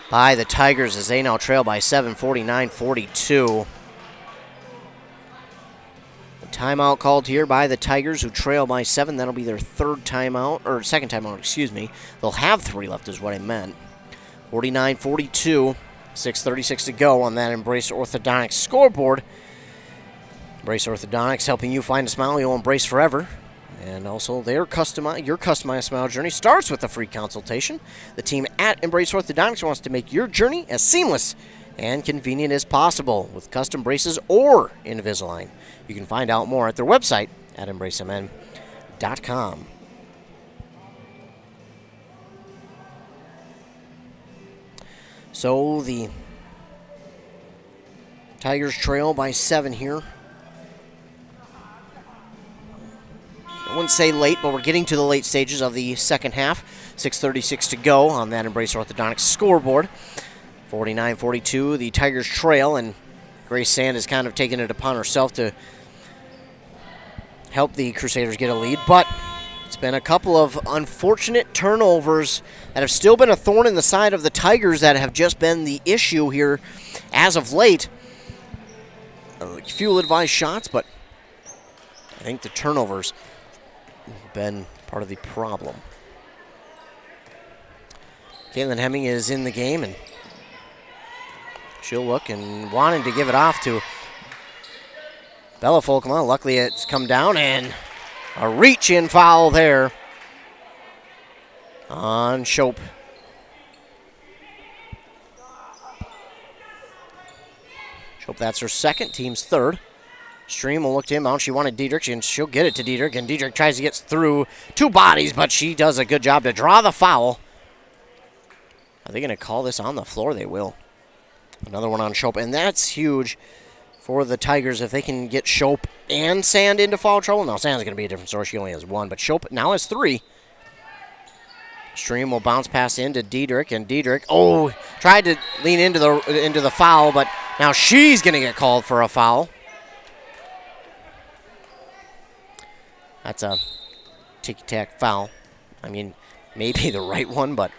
by the Tigers as they now trail by 7, 49-42. A timeout called here by the Tigers, who trail by 7. That'll be their second timeout, excuse me. They'll have 3 left is what I meant. 49-42, 6:36 to go on that Embrace Orthodontics scoreboard. Embrace Orthodontics, helping you find a smile you'll embrace forever. And also, your customized smile journey starts with a free consultation. The team at Embrace Orthodontics wants to make your journey as seamless and convenient as possible with custom braces or Invisalign. You can find out more at their website at embracemn.com. So the Tigers trail by 7 here. I wouldn't say late, but we're getting to the late stages of the second half. 6:36 to go on that Embrace Orthodontics scoreboard. 49-42, the Tigers trail, and Grace Sand has kind of taken it upon herself to help the Crusaders get a lead, but it's been a couple of unfortunate turnovers that have still been a thorn in the side of the Tigers that have just been the issue here as of late. A few advised shots, but I think the turnovers have been part of the problem. Caitlin Hemming is in the game, and she'll look and wanting to give it off to Bella Folkema. Luckily, it's come down, and a reach-in foul there on Shope. Shope, that's her second, team's third. Stream will look to inbound. She wanted Diedrich, and she'll get it to Diedrich, and Diedrich tries to get through 2 bodies, but she does a good job to draw the foul. Are they going to call this on the floor? They will. Another one on Shope, and that's huge for the Tigers if they can get Shope and Sand into foul trouble. Now, Sand's going to be a different story. She only has 1, but Shope now has 3. Stream will bounce pass into Diedrich, and Diedrich, tried to lean into the foul, but now she's going to get called for a foul. That's a ticky-tack foul. I mean, maybe the right one, but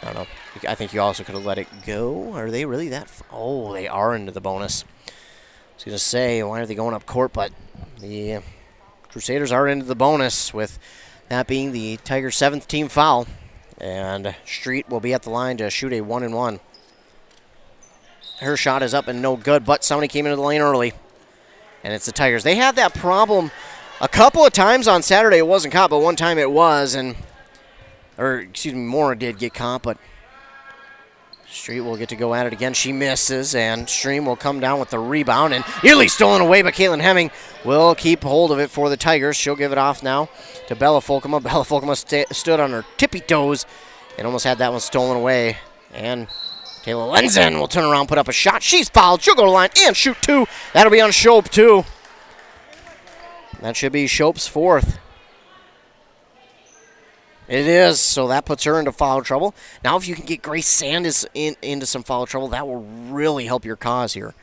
I don't know. I think you also could have let it go. Are they really that? They are into the bonus. I was going to say, why are they going up court? But the Crusaders are into the bonus, with that being the Tigers' 7th team foul. And Street will be at the line to shoot a 1-and-1. Her shot is up and no good, but somebody came into the lane early. And it's the Tigers. They had that problem a couple of times on Saturday. It wasn't caught, but one time it was. Mora did get caught, but Street will get to go at it again. She misses, and Stream will come down with the rebound, and nearly stolen away, but Caitlin Hemming will keep hold of it for the Tigers. She'll give it off now to Bella Folkema. Bella Folkema stood on her tippy toes and almost had that one stolen away. And Taylor Lenzen will turn around, put up a shot. She's fouled. She'll go to the line and shoot 2. That'll be on Shope, too. That should be Shope's 4th. It is, so that puts her into foul trouble. Now if you can get Grace Sand into some foul trouble, that will really help your cause here.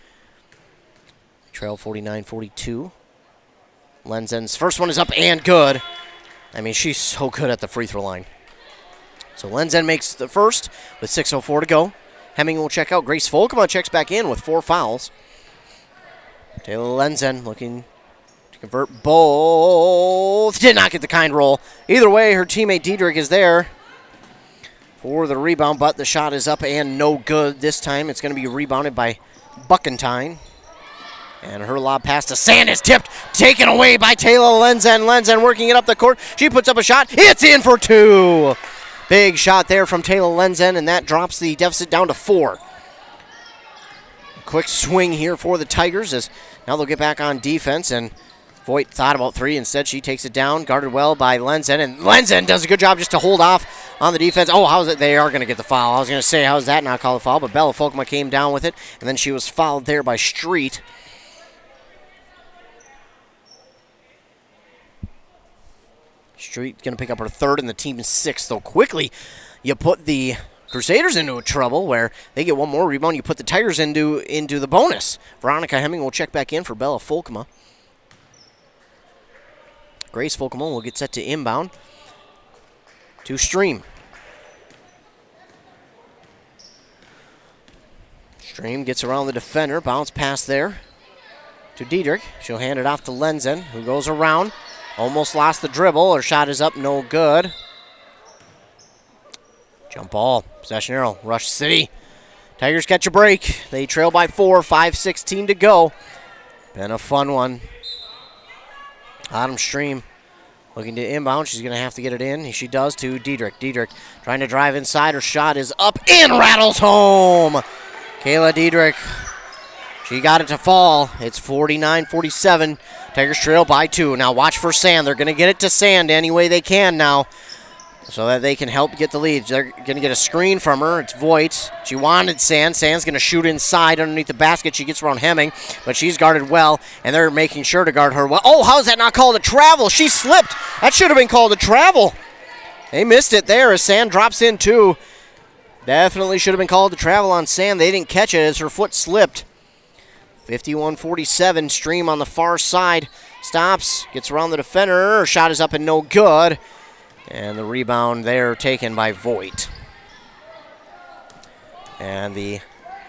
Trail 49-42. Lenzen's first one is up and good. I mean, she's so good at the free throw line. So Lenzen makes the first with 6:04 to go. Hemming will check out. Grace Folkema checks back in with 4 fouls. Taylor Lenzen looking convert both. Did not get the kind roll. Either way, her teammate Diedrich is there for the rebound, but the shot is up and no good. This time it's going to be rebounded by Buckentine. And her lob pass to Sand is tipped, taken away by Taylor Lenzen. Lenzen working it up the court. She puts up a shot. It's in for 2. Big shot there from Taylor Lenzen, and that drops the deficit down to 4. Quick swing here for the Tigers as now they'll get back on defense, and Voigt thought about 3. Instead, she takes it down, guarded well by Lenzen, and Lenzen does a good job just to hold off on the defense. How's it? They are going to get the foul. I was going to say, how's that not called a foul? But Bella Folkema came down with it, and then she was fouled there by Street. Street going to pick up her 3rd and the team's 6th. Though quickly, you put the Crusaders into a trouble where they get one more rebound. You put the Tigers into the bonus. Veronica Hemming will check back in for Bella Folkema. Grace Folkema will get set to inbound to Stream. Stream gets around the defender. Bounce pass there to Diedrich. She'll hand it off to Lenzen, who goes around. Almost lost the dribble. Her shot is up, no good. Jump ball. Possession arrow. Rush City. Tigers catch a break. They trail by 4. 5:16 to go. Been a fun one. Autumn Stream looking to inbound. She's going to have to get it in. She does to Diedrich. Diedrich trying to drive inside. Her shot is up and rattles home. Kayla Diedrich. She got it to fall. It's 49-47. Tigers trail by 2. Now watch for Sand. They're going to get it to Sand any way they can now. so that they can help get the lead. They're going to get a screen from her. It's Voigt. She wanted Sand. Sand's going to shoot inside underneath the basket. She gets around Hemming, but she's guarded well, and they're making sure to guard her well. Oh, how is that not called a travel? She slipped. That should have been called a travel. They missed it there as Sand drops in too. Definitely should have been called a travel on Sand. They didn't catch it as her foot slipped. 51-47, Stream on the far side. Stops, gets around the defender. Her shot is up and no good. And the rebound there taken by Voigt. And the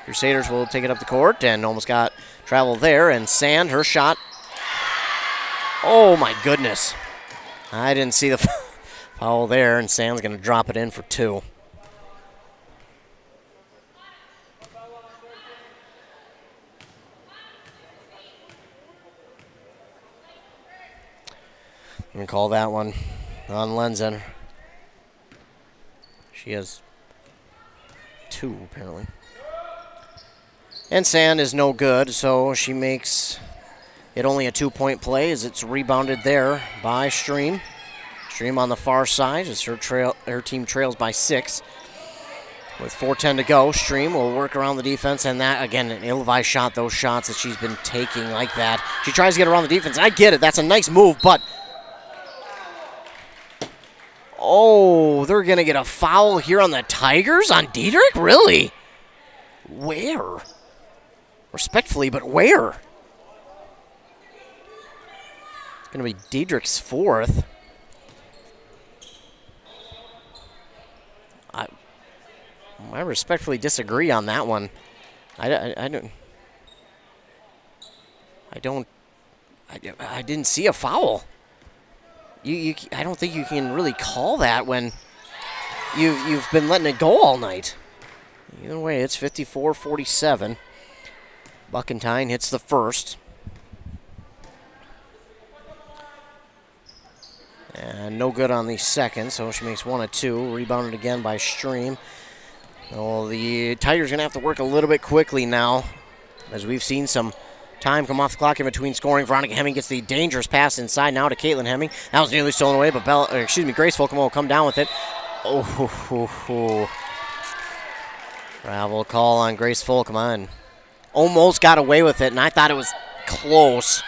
Crusaders will take it up the court and almost got travel there. And Sand, her shot. Oh my goodness. I didn't see the foul there, and Sand's going to drop it in for 2. I'm going to call that one on Lenzen. She has 2, apparently. And Sand is no good, so she makes it only a 2-point play as it's rebounded there by Stream. Stream on the far side as her team trails by 6. With 4:10 to go, Stream will work around the defense, and that, again, an ill-advised shot, those shots that she's been taking like that. She tries to get around the defense, and I get it. That's a nice move, but oh, they're going to get a foul here on the Tigers? On Diedrich? Really? Where? Respectfully, but where? It's going to be Diedrich's 4th. I respectfully disagree on that one. I didn't see a foul. I don't think you can really call that when you've been letting it go all night. Either way, it's 54-47. Buckentine hits the first. And no good on the second, so she makes 1 of 2. Rebounded again by Stream. Well, the Tigers are going to have to work a little bit quickly now, as we've seen some time come off the clock in between scoring. Veronica Hemming gets the dangerous pass inside now to Caitlin Hemming. That was nearly stolen away, but Grace Folkham will come down with it. Oh, travel call on Grace Folkham, and almost got away with it, and I thought it was close.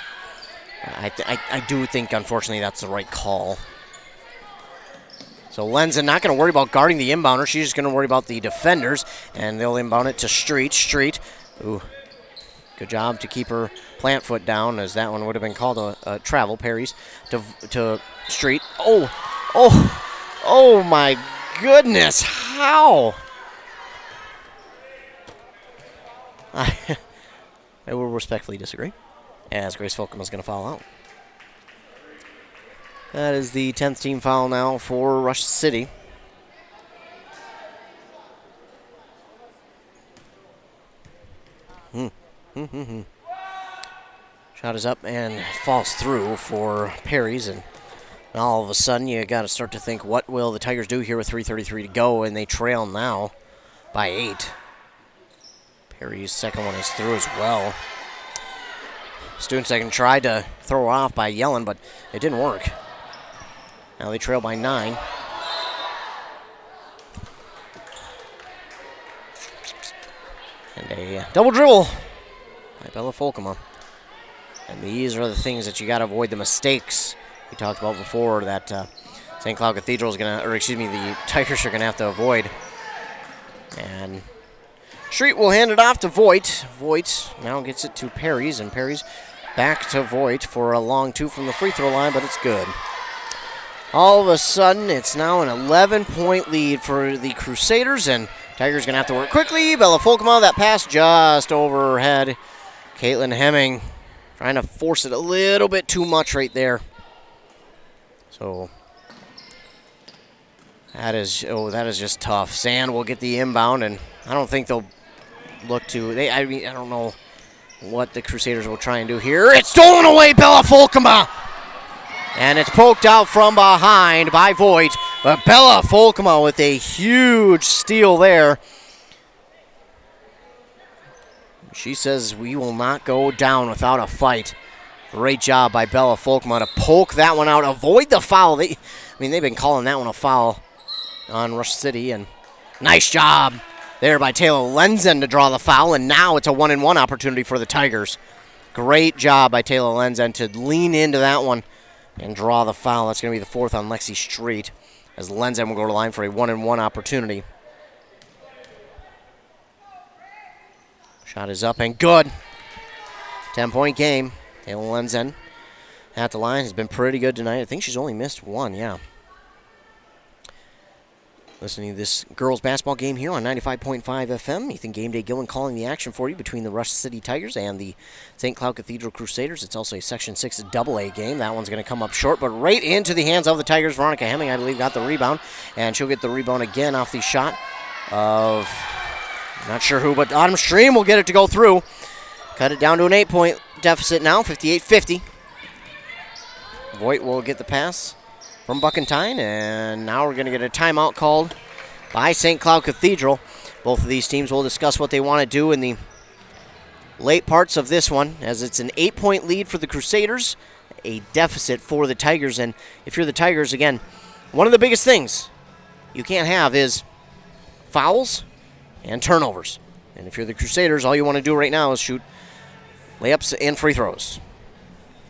I do think, unfortunately, that's the right call. So Lenzen not going to worry about guarding the inbounder. She's just going to worry about the defenders, and they'll inbound it to Street. Street, ooh, good job to keep her plant foot down, as that one would have been called a travel. Parries to Street. Oh my goodness, how? I will respectfully disagree, as Grace Folkham is going to foul out. That is the 10th team foul now for Rush City. Shot is up and falls through for Perry's, and all of a sudden you got to start to think, what will the Tigers do here with 3:33 to go, and they trail now by 8. Perry's second one is through as well. Student second tried to throw her off by yelling, but it didn't work. Now they trail by 9. And a double dribble by Bella Folkema. And these are the things that you got to avoid, the mistakes we talked about before that St. Cloud Cathedral is going to, the Tigers are going to have to avoid. And Street will hand it off to Voigt. Voigt now gets it to Perry's, and Perry's back to Voigt for a long 2 from the free throw line, but it's good. All of a sudden, it's now an 11-point lead for the Crusaders, and Tigers going to have to work quickly. Bella Folkema, that pass just over her head. Caitlin Hemming trying to force it a little bit too much right there. So that is just tough. Sand will get the inbound, and I don't think they'll look to. I don't know what the Crusaders will try and do here. It's stolen away, Bella Folkema. And it's poked out from behind by Voigt. But Bella Folkema with a huge steal there. She says we will not go down without a fight. Great job by Bella Folkema to poke that one out. Avoid the foul. They've been calling that one a foul on Rush City, and nice job there by Taylor Lenzen to draw the foul, and now it's a 1-and-1 opportunity for the Tigers. Great job by Taylor Lenzen to lean into that one and draw the foul. That's going to be the fourth on Lexi Street, as Lenzen will go to the line for a 1-and-1 opportunity. Shot is up and good. 10-point game. Taylor Lenzen at the line has been pretty good tonight. I think she's only missed one, yeah. Listening to this girls basketball game here on 95.5 FM. Ethan Game Day Gillen calling the action for you between the Rush City Tigers and the St. Cloud Cathedral Crusaders. It's also a Section 6 AA game. That one's going to come up short, but right into the hands of the Tigers. Veronica Hemming, I believe, got the rebound, and she'll get the rebound again off the shot of, not sure who, but Autumn Stream will get it to go through. Cut it down to an 8-point deficit now, 58-50. Voigt will get the pass from Buckentine, and now we're going to get a timeout called by St. Cloud Cathedral. Both of these teams will discuss what they want to do in the late parts of this one, as it's an 8-point lead for the Crusaders, a deficit for the Tigers. And if you're the Tigers, again, one of the biggest things you can't have is fouls and turnovers. And if you're the Crusaders, all you want to do right now is shoot layups and free throws.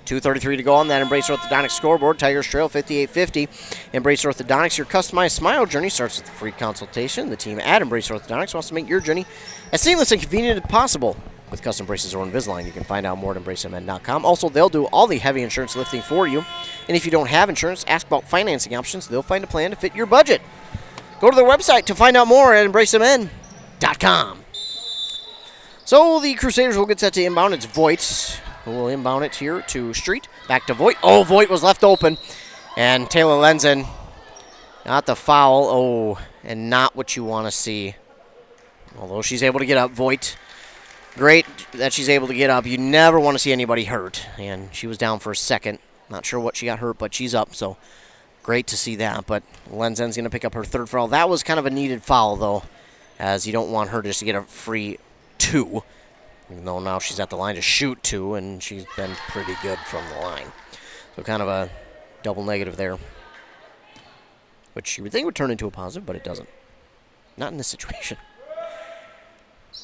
2:33 to go on that Embrace Orthodontics scoreboard. Tigers trail 58-50. Embrace Orthodontics, your customized smile journey starts with a free consultation. The team at Embrace Orthodontics wants to make your journey as seamless and convenient as possible with custom braces or Invisalign. You can find out more at embracemn.com. Also, they'll do all the heavy insurance lifting for you. And if you don't have insurance, ask about financing options. They'll find a plan to fit your budget. Go to their website to find out more at embracemn.com. So the Crusaders will get set to inbound. It's Voigt who will inbound it here to Street. Back to Voigt. Oh, Voigt was left open. And Taylor Lenzen got the foul. Oh, and not what you want to see. Although she's able to get up. Voigt, great that she's able to get up. You never want to see anybody hurt. And she was down for a second. Not sure what she got hurt, but she's up. So great to see that. But Lenzen's going to pick up her third foul. That was kind of a needed foul, though, as you don't want her just to get a free 2. Even though now she's at the line to shoot 2, and she's been pretty good from the line. So kind of a double negative there, which you would think would turn into a positive, but it doesn't. Not in this situation.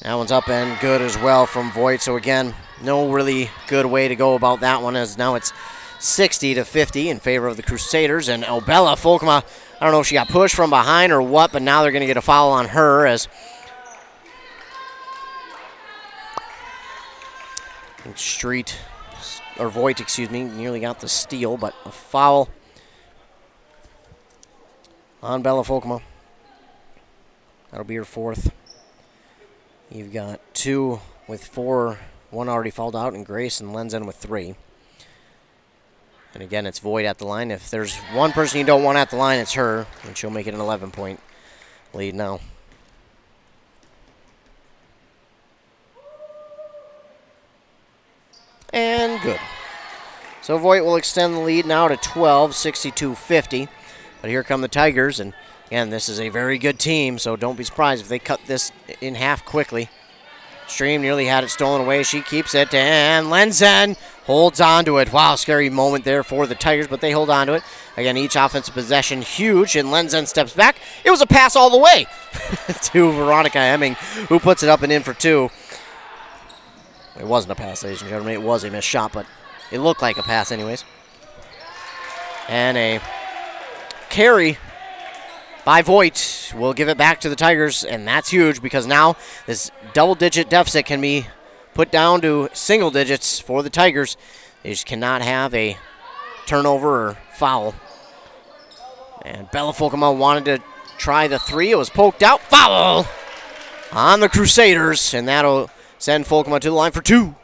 That one's up and good as well from Voigt. So again, no really good way to go about that one, as now it's 60-50 in favor of the Crusaders. And Bella Folkma, I don't know if she got pushed from behind or what, but now they're going to get a foul on her, as Street, or Voigt, excuse me, nearly got the steal, but a foul on Bella Folkma. That'll be her fourth. You've got 2 with 4, 1 already fouled out, and Grace and Lenzen with 3. And again, it's Voigt at the line. If there's one person you don't want at the line, it's her, and she'll make it an 11-point lead now. And good. So Voigt will extend the lead now to 12, 62-50. But here come the Tigers, and again, this is a very good team, so don't be surprised if they cut this in half quickly. Stream nearly had it stolen away. She keeps it, and Lenzen holds on to it. Wow, scary moment there for the Tigers, but they hold on to it. Again, each offensive possession huge, and Lenzen steps back. It was a pass all the way to Veronica Hemming, who puts it up and in for 2. It wasn't a pass, ladies and gentlemen. It was a missed shot, but it looked like a pass anyways. And a carry by Voigt will give it back to the Tigers, and that's huge because now this double-digit deficit can be put down to single digits for the Tigers. They just cannot have a turnover or foul. And Bella Folkma wanted to try the 3. It was poked out. Foul on the Crusaders, and that'll send Folkma to the line for 2.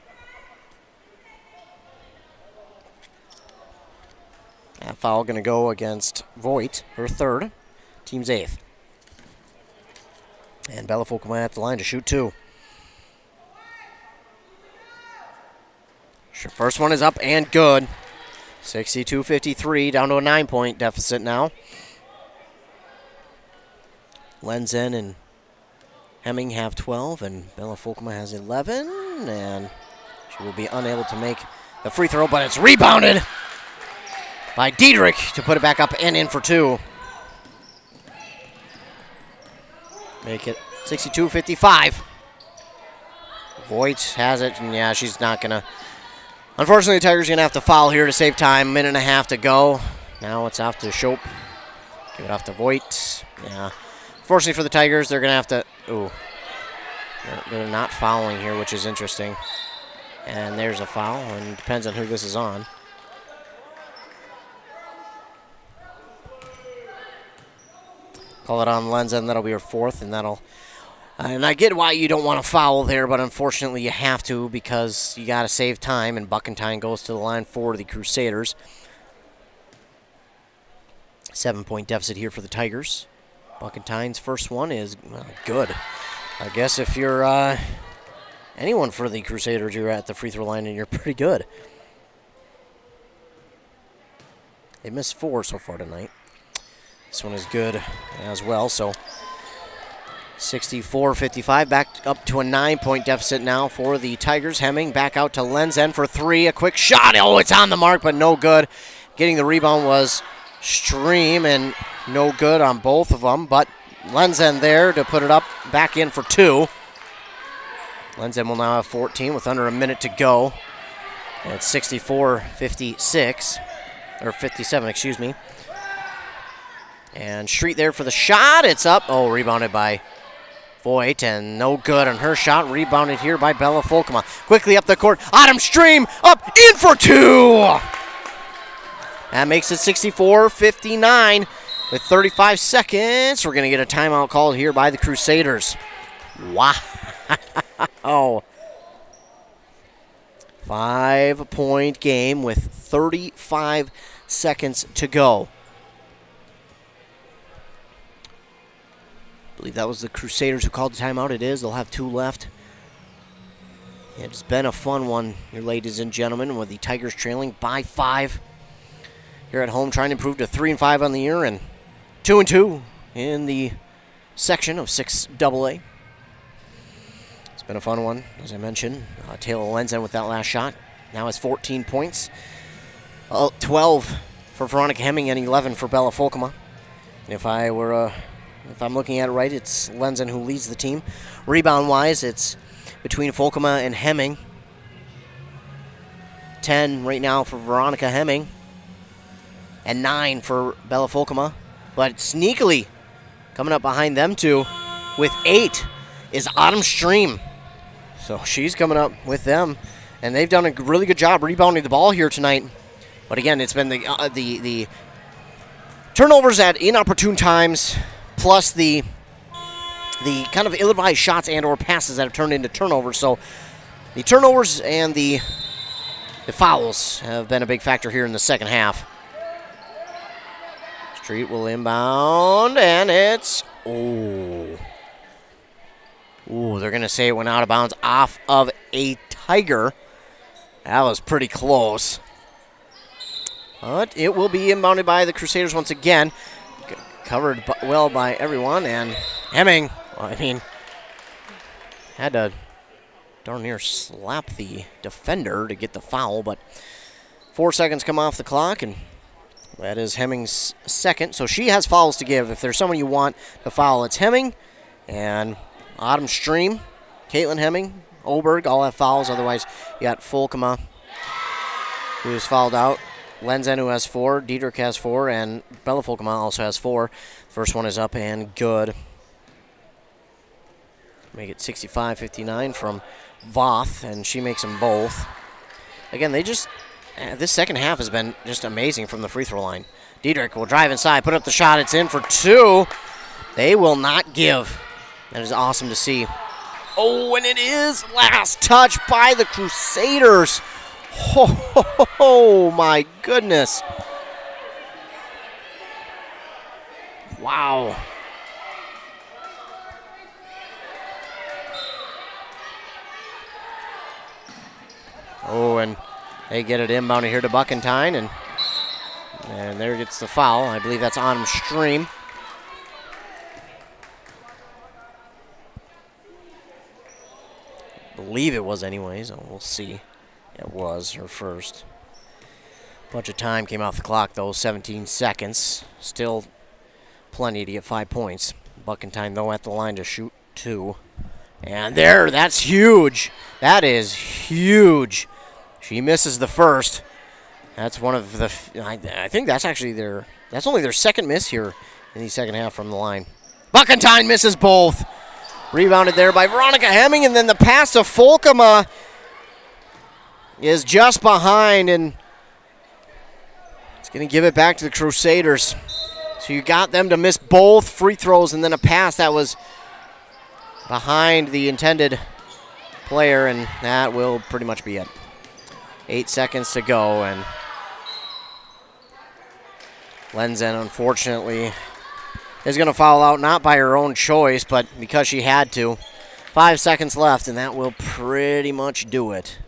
That foul going to go against Voigt, her third, team's 8th. And Bella Folkma at the line to shoot 2. Her first one is up and good. 62-53, down to a 9-point deficit now. Lenzen and Hemming have 12, and Bella Folkma has 11, and she will be unable to make the free throw, but it's rebounded by Diedrich to put it back up and in for 2. Make it 62-55. Voigt has it, and yeah, she's not going to. Unfortunately, the Tigers are going to have to foul here to save time. Minute and a half to go. Now it's off to Shope. Give it off to Voigt. Yeah. Fortunately for the Tigers, they're going to have to. Ooh. They're not fouling here, which is interesting. And there's a foul, and it depends on who this is on. Call it on Lenzen. That'll be her fourth, and that'll. And I get why you don't want to foul there, but unfortunately you have to because you got to save time, and Buckentine goes to the line for the Crusaders. 7-point deficit here for the Tigers. Buckentine's first one is good. I guess if you're anyone for the Crusaders, you're at the free throw line and you're pretty good. They missed 4 so far tonight. This one is good as well, so 64-55, back up to a 9-point deficit now for the Tigers. Hemming back out to Lenzen for 3, a quick shot. Oh, it's on the mark, but no good. Getting the rebound was Stream, and no good on both of them, but Lenzen there to put it up, back in for 2. Lenzen will now have 14 with under a minute to go. And it's 64-56, or 57, excuse me. And Street there for the shot. It's up. Oh, rebounded by Voigt, and no good on her shot. Rebounded here by Bella Folkema. Quickly up the court. Autumn Stream up, in for 2. That makes it 64-59 with 35 seconds. We're going to get a timeout called here by the Crusaders. Wow. 5-point game with 35 seconds to go. I believe that was the Crusaders who called the timeout. It is. They'll have 2 left. It's been a fun one here, ladies and gentlemen, with the Tigers trailing by 5. Here at home, trying to improve to 3-5 on the year and 2-2 in the section of 6AA. It's been a fun one, as I mentioned. Taylor Lenzen with that last shot. Now has 14 points. 12 for Veronica Hemming and 11 for Bella Folkema. And if I'm looking at it right, it's Lenzen who leads the team. Rebound-wise, it's between Folkema and Hemming. 10 right now for Veronica Hemming. And 9 for Bella Folkema. But sneakily, coming up behind them two with 8 is Autumn Stream. So she's coming up with them. And they've done a really good job rebounding the ball here tonight. But again, it's been the turnovers at inopportune times, plus the kind of ill-advised shots and or passes that have turned into turnovers. So the turnovers and the fouls have been a big factor here in the second half. Street will inbound, and it's, they're going to say it went out of bounds off of a Tiger. That was pretty close. But it will be inbounded by the Crusaders once again. Covered well by everyone, and Hemming, had to darn near slap the defender to get the foul, but 4 seconds come off the clock, and that is Hemming's second. So she has fouls to give. If there's someone you want to foul, it's Hemming and Autumn Stream, Caitlin Hemming, Oberg, all have fouls. Otherwise, you got Folkema, who is fouled out. Lenzen, who has 4, Diedrich has 4, and Bella Folkema also has 4. First one is up and good. Make it 65-59 from Voth, and she makes them both. Again, this second half has been just amazing from the free throw line. Diedrich will drive inside, put up the shot, it's in for 2. They will not give. That is awesome to see. Oh, and it is last touch by the Crusaders. Oh, my goodness. Wow. Oh, and they get it inbounded here to Buckentine, and there gets the foul. I believe that's Autumn Stream. I believe it was anyways. We'll see. It was her first. Bunch of time came off the clock, though. 17 seconds. Still plenty to get 5 points. Buckentine, though, at the line to shoot 2. And there, that's huge. That is huge. She misses the first. That's one of the, I think that's actually that's only their second miss here in the second half from the line. Buckentine misses both. Rebounded there by Veronica Hemming, and then the pass to Folkema is just behind, and it's going to give it back to the Crusaders. So you got them to miss both free throws, and then a pass that was behind the intended player, and that will pretty much be it. 8 seconds to go, and Lenzen, unfortunately, is going to foul out, not by her own choice, but because she had to. 5 seconds left, and that will pretty much do it.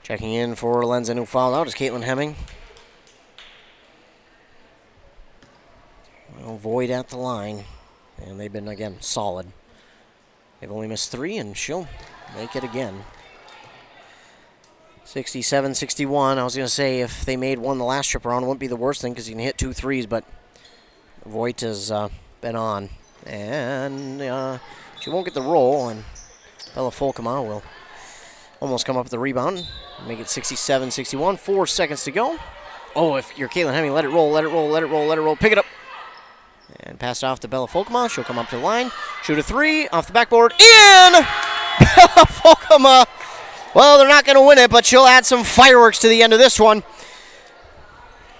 Checking in for Lenzen, who fouled out, is Caitlin Hemming. Well, Void at the line, and they've been, again, solid. They've only missed 3, and she'll make it again. 67-61. I was going to say if they made one the last trip around, it wouldn't be the worst thing because you can hit 2 threes, but Voigt has been on. And she won't get the roll, and Bella Folkema will almost come up with the rebound. Make it 67-61. 4 seconds to go. Oh, if you're Caitlin Hemming, let it roll, let it roll, let it roll, let it roll. Pick it up. And pass it off to Bella Folkema. She'll come up to the line. Shoot a 3 off the backboard. In! Bella Folkema. Well, they're not going to win it, but she'll add some fireworks to the end of this one.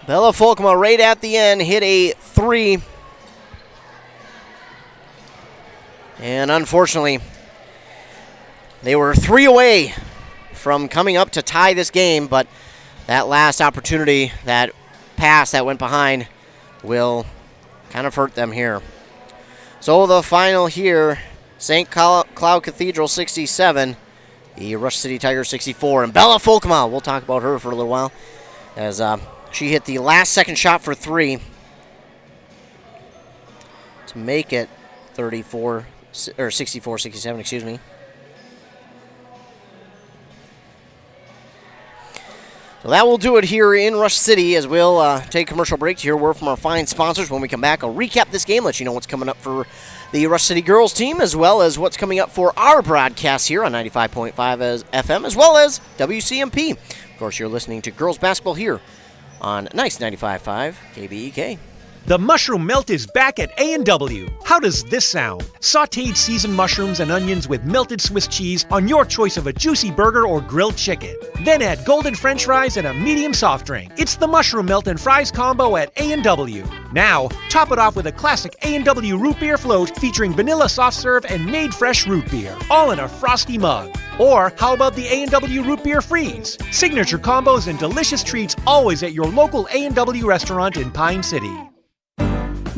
Bella Folkema right at the end hit a 3. And unfortunately, they were 3 away from coming up to tie this game, but that last opportunity, that pass that went behind, will kind of hurt them here. So the final here, St. Cloud Cathedral 67, the Rush City Tigers 64. And Bella Folkema, we'll talk about her for a little while, as she hit the last second shot for 3 to make it 64-67, excuse me. So that will do it here in Rush City, as we'll take a commercial break to hear word from our fine sponsors. When we come back, I'll recap this game, let you know what's coming up for the Rush City girls team, as well as what's coming up for our broadcast here on 95.5 FM, as well as WCMP. Of course, you're listening to girls basketball here on Nice 95.5 KBEK. The mushroom melt is back at A&W. How does this sound? Sautéed seasoned mushrooms and onions with melted Swiss cheese on your choice of a juicy burger or grilled chicken. Then add golden French fries and a medium soft drink. It's the mushroom melt and fries combo at A&W. Now, top it off with a classic A&W root beer float featuring vanilla soft serve and made fresh root beer, all in a frosty mug. Or how about the A&W root beer freeze? Signature combos and delicious treats always at your local A&W restaurant in Pine City.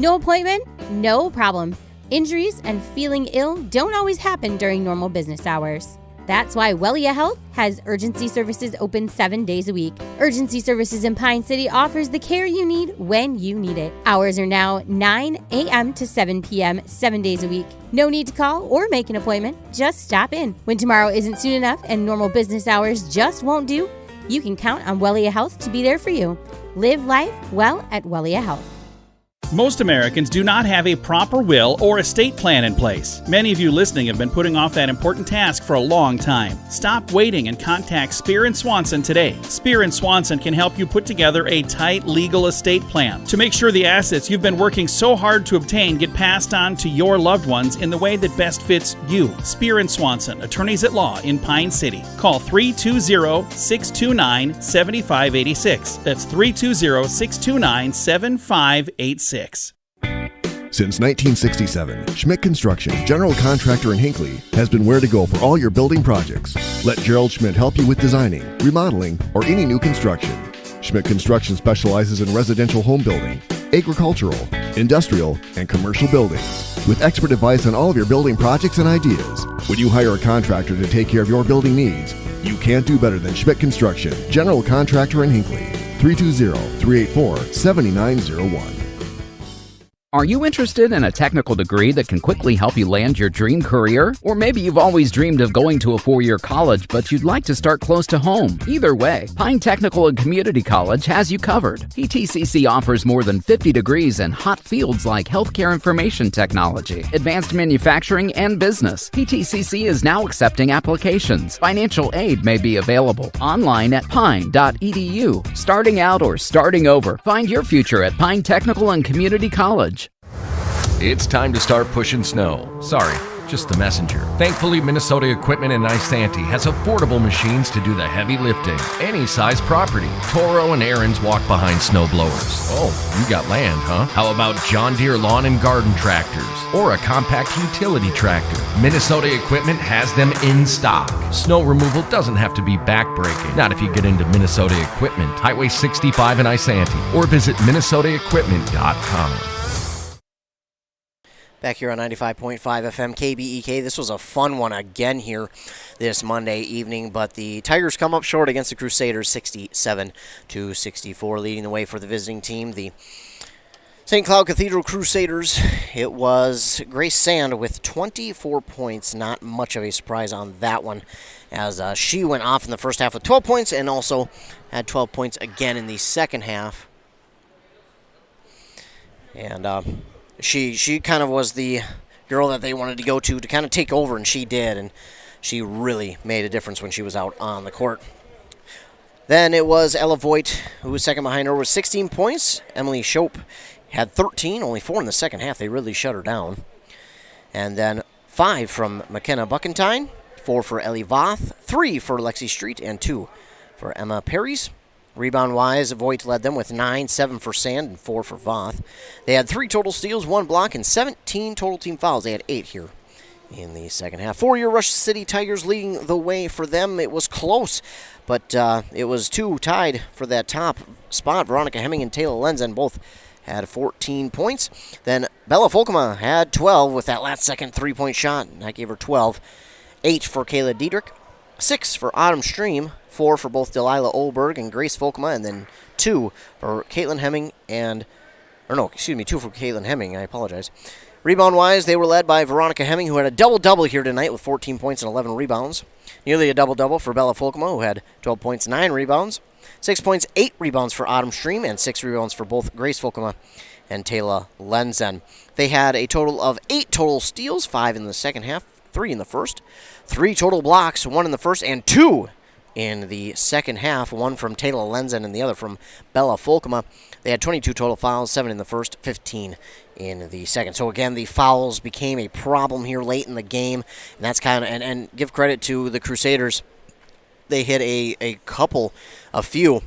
No appointment? No problem. Injuries and feeling ill don't always happen during normal business hours. That's why Wellia Health has urgency services open 7 days a week. Urgency Services in Pine City offers the care you need when you need it. Hours are now 9 a.m. to 7 p.m. 7 days a week. No need to call or make an appointment. Just stop in. When tomorrow isn't soon enough and normal business hours just won't do, you can count on Wellia Health to be there for you. Live life well at Wellia Health. Most Americans do not have a proper will or estate plan in place. Many of you listening have been putting off that important task for a long time. Stop waiting and contact Spear & Swanson today. Spear & Swanson can help you put together a tight legal estate plan to make sure the assets you've been working so hard to obtain get passed on to your loved ones in the way that best fits you. Spear & Swanson, attorneys at law in Pine City. Call 320-629-7586. That's 320-629-7586. Since 1967, Schmidt Construction, general contractor in Hinckley, has been where to go for all your building projects. Let Gerald Schmidt help you with designing, remodeling, or any new construction. Schmidt Construction specializes in residential home building, agricultural, industrial, and commercial buildings. With expert advice on all of your building projects and ideas. When you hire a contractor to take care of your building needs, you can't do better than Schmidt Construction, general contractor in Hinckley. 320-384-7901. Are you interested in a technical degree that can quickly help you land your dream career? Or maybe you've always dreamed of going to a four-year college, but you'd like to start close to home. Either way, Pine Technical and Community College has you covered. PTCC offers more than 50 degrees in hot fields like healthcare information technology, advanced manufacturing, and business. PTCC is now accepting applications. Financial aid may be available online at pine.edu. Starting out or starting over, find your future at Pine Technical and Community College. It's time to start pushing snow. Sorry, just the messenger. Thankfully, Minnesota Equipment in Isanti has affordable machines to do the heavy lifting. Any size property. Toro and Aaron's walk behind snow blowers. Oh, you got land, huh? How about John Deere lawn and garden tractors? Or a compact utility tractor? Minnesota Equipment has them in stock. Snow removal doesn't have to be backbreaking. Not if you get into Minnesota Equipment. Highway 65 in Isanti. Or visit minnesotaequipment.com. Back here on 95.5 FM KBEK. This was a fun one again here this Monday evening, but the Tigers come up short against the Crusaders 67-64, leading the way for the visiting team, the St. Cloud Cathedral Crusaders. It was Grace Sand with 24 points. Not much of a surprise on that one, as she went off in the first half with 12 points and also had 12 points again in the second half. And She kind of was the girl that they wanted to go to kind of take over, and she did, and she really made a difference when she was out on the court. Then it was Ella Voigt, who was second behind her with 16 points. Emily Shope had 13, only 4 in the second half. They really shut her down. And then 5 from McKenna Buckentine, 4 for Ellie Voth, 3 for Lexi Street, and 2 for Emma Perrys. Rebound-wise, Voigt led them with 9, 7 for Sand, and 4 for Voth. They had 3 total steals, 1 block, and 17 total team fouls. They had 8 here in the second half. 4-year Rush City Tigers leading the way for them. It was close, but it was 2 tied for that top spot. Veronica Hemming and Taylor Lenzen both had 14 points. Then Bella Folkema had 12 with that last second three-point shot, and that gave her 12. 8 for Kayla Diedrich, 6 for Autumn Stream, 4 for both Delilah Olberg and Grace Folkema, and then 2 for Caitlin Hemming 2 for Caitlin Hemming, I apologize. Rebound-wise, they were led by Veronica Hemming, who had a double-double here tonight with 14 points and 11 rebounds. Nearly a double-double for Bella Folkema, who had 12 points, 9 rebounds. 6 points, 8 rebounds for Autumn Stream, and 6 rebounds for both Grace Folkema and Taylor Lenzen. They had a total of 8 total steals, 5 in the second half, 3 in the first. 3 total blocks, 1 in the first, and 2 in the second half, 1 from Taylor Lenzen and the other from Bella Folkema. They had 22 total fouls, 7 in the first, 15 in the second. So again, the fouls became a problem here late in the game, and that's kind of and give credit to the Crusaders. They hit a few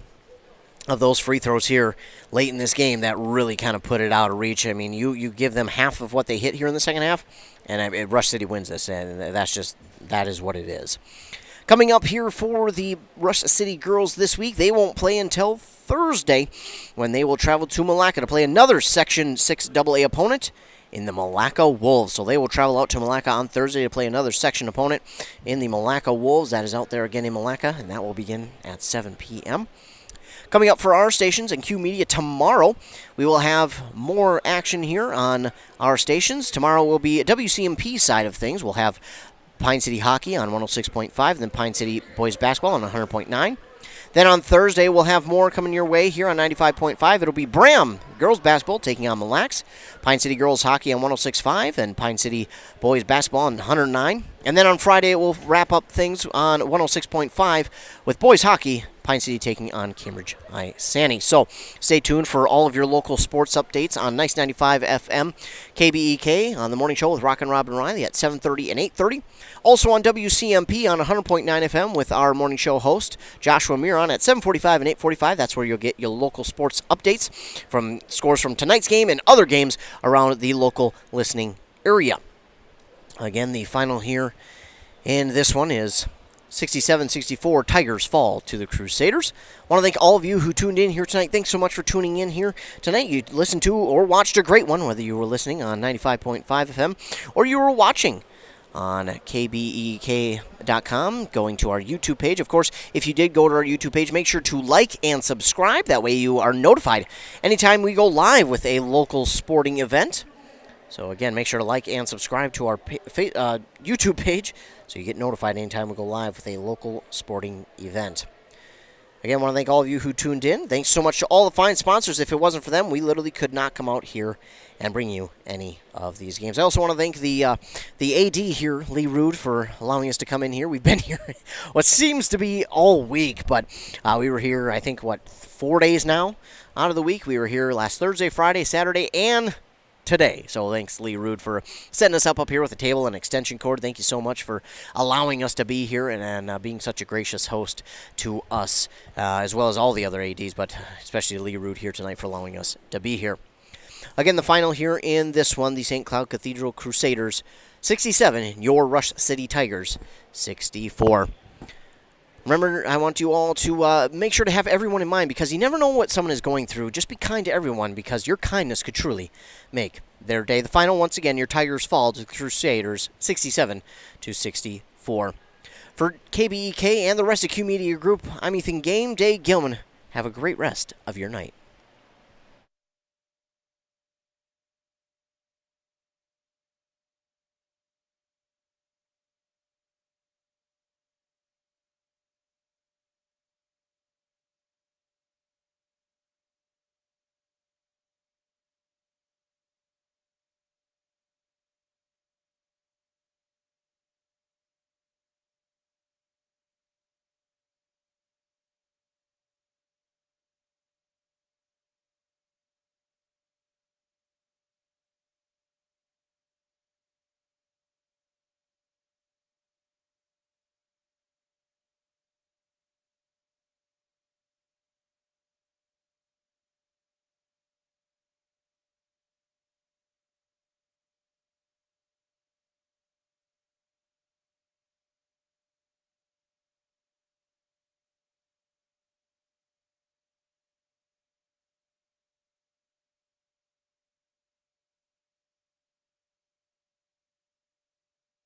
of those free throws here late in this game that really kind of put it out of reach. I mean, you give them half of what they hit here in the second half, and Rush City wins this, and that is what it is. Coming up here for the Rush City girls this week, they won't play until Thursday when they will travel to Malacca to play another Section 6 AA opponent in the Malacca Wolves. So they will travel out to Malacca on Thursday to play another section opponent in the Malacca Wolves. That is out there again in Malacca, and that will begin at 7 p.m. Coming up for our stations and Q Media tomorrow, we will have more action here on our stations. Tomorrow will be a WCMP side of things. We'll have Pine City Hockey on 106.5, then Pine City Boys Basketball on 100.9. Then on Thursday, we'll have more coming your way here on 95.5. It'll be Bram Girls Basketball taking on Mille Lacs, Pine City Girls Hockey on 106.5, and Pine City Boys Basketball on 109. And then on Friday, we'll wrap up things on 106.5 with Boys Hockey, Pine City taking on Cambridge Isanti. So stay tuned for all of your local sports updates on Nice 95 FM, KBEK on the morning show with Rock and Robin Riley at 7:30 and 8:30. Also on WCMP on 100.9 FM with our morning show host, Joshua Miron, at 7:45 and 8:45. That's where you'll get your local sports updates from scores from tonight's game and other games around the local listening area. Again, the final here in this one is 67-64, Tigers fall to the Crusaders. I want to thank all of you who tuned in here tonight. Thanks so much for tuning in here tonight. You listened to or watched a great one, whether you were listening on 95.5 FM or you were watching on kbek.com, going to our YouTube page. Of course, if you did go to our YouTube page, make sure to like and subscribe. That way you are notified anytime we go live with a local sporting event. So again, make sure to like and subscribe to our YouTube page so you get notified anytime we go live with a local sporting event. Again, I want to thank all of you who tuned in. Thanks so much to all the fine sponsors. If it wasn't for them, we literally could not come out here and bring you any of these games. I also want to thank the AD here, Lee Rude, for allowing us to come in here. We've been here what seems to be all week, but we were here, I think, 4 days now out of the week. We were here last Thursday, Friday, Saturday, and today. So thanks, Lee Rude, for setting us up here with a table and extension cord. Thank you so much for allowing us to be here and being such a gracious host to us, as well as all the other ADs, but especially Lee Rude here tonight for allowing us to be here. Again, the final here in this one, the St. Cloud Cathedral Crusaders 67, your Rush City Tigers 64. Remember, I want you all to make sure to have everyone in mind, because you never know what someone is going through. Just be kind to everyone, because your kindness could truly make their day. The final, once again, your Tigers fall to the Crusaders 67-64. For KBEK and the rest of Q Media Group, I'm Ethan Game Day Gilman. Have a great rest of your night.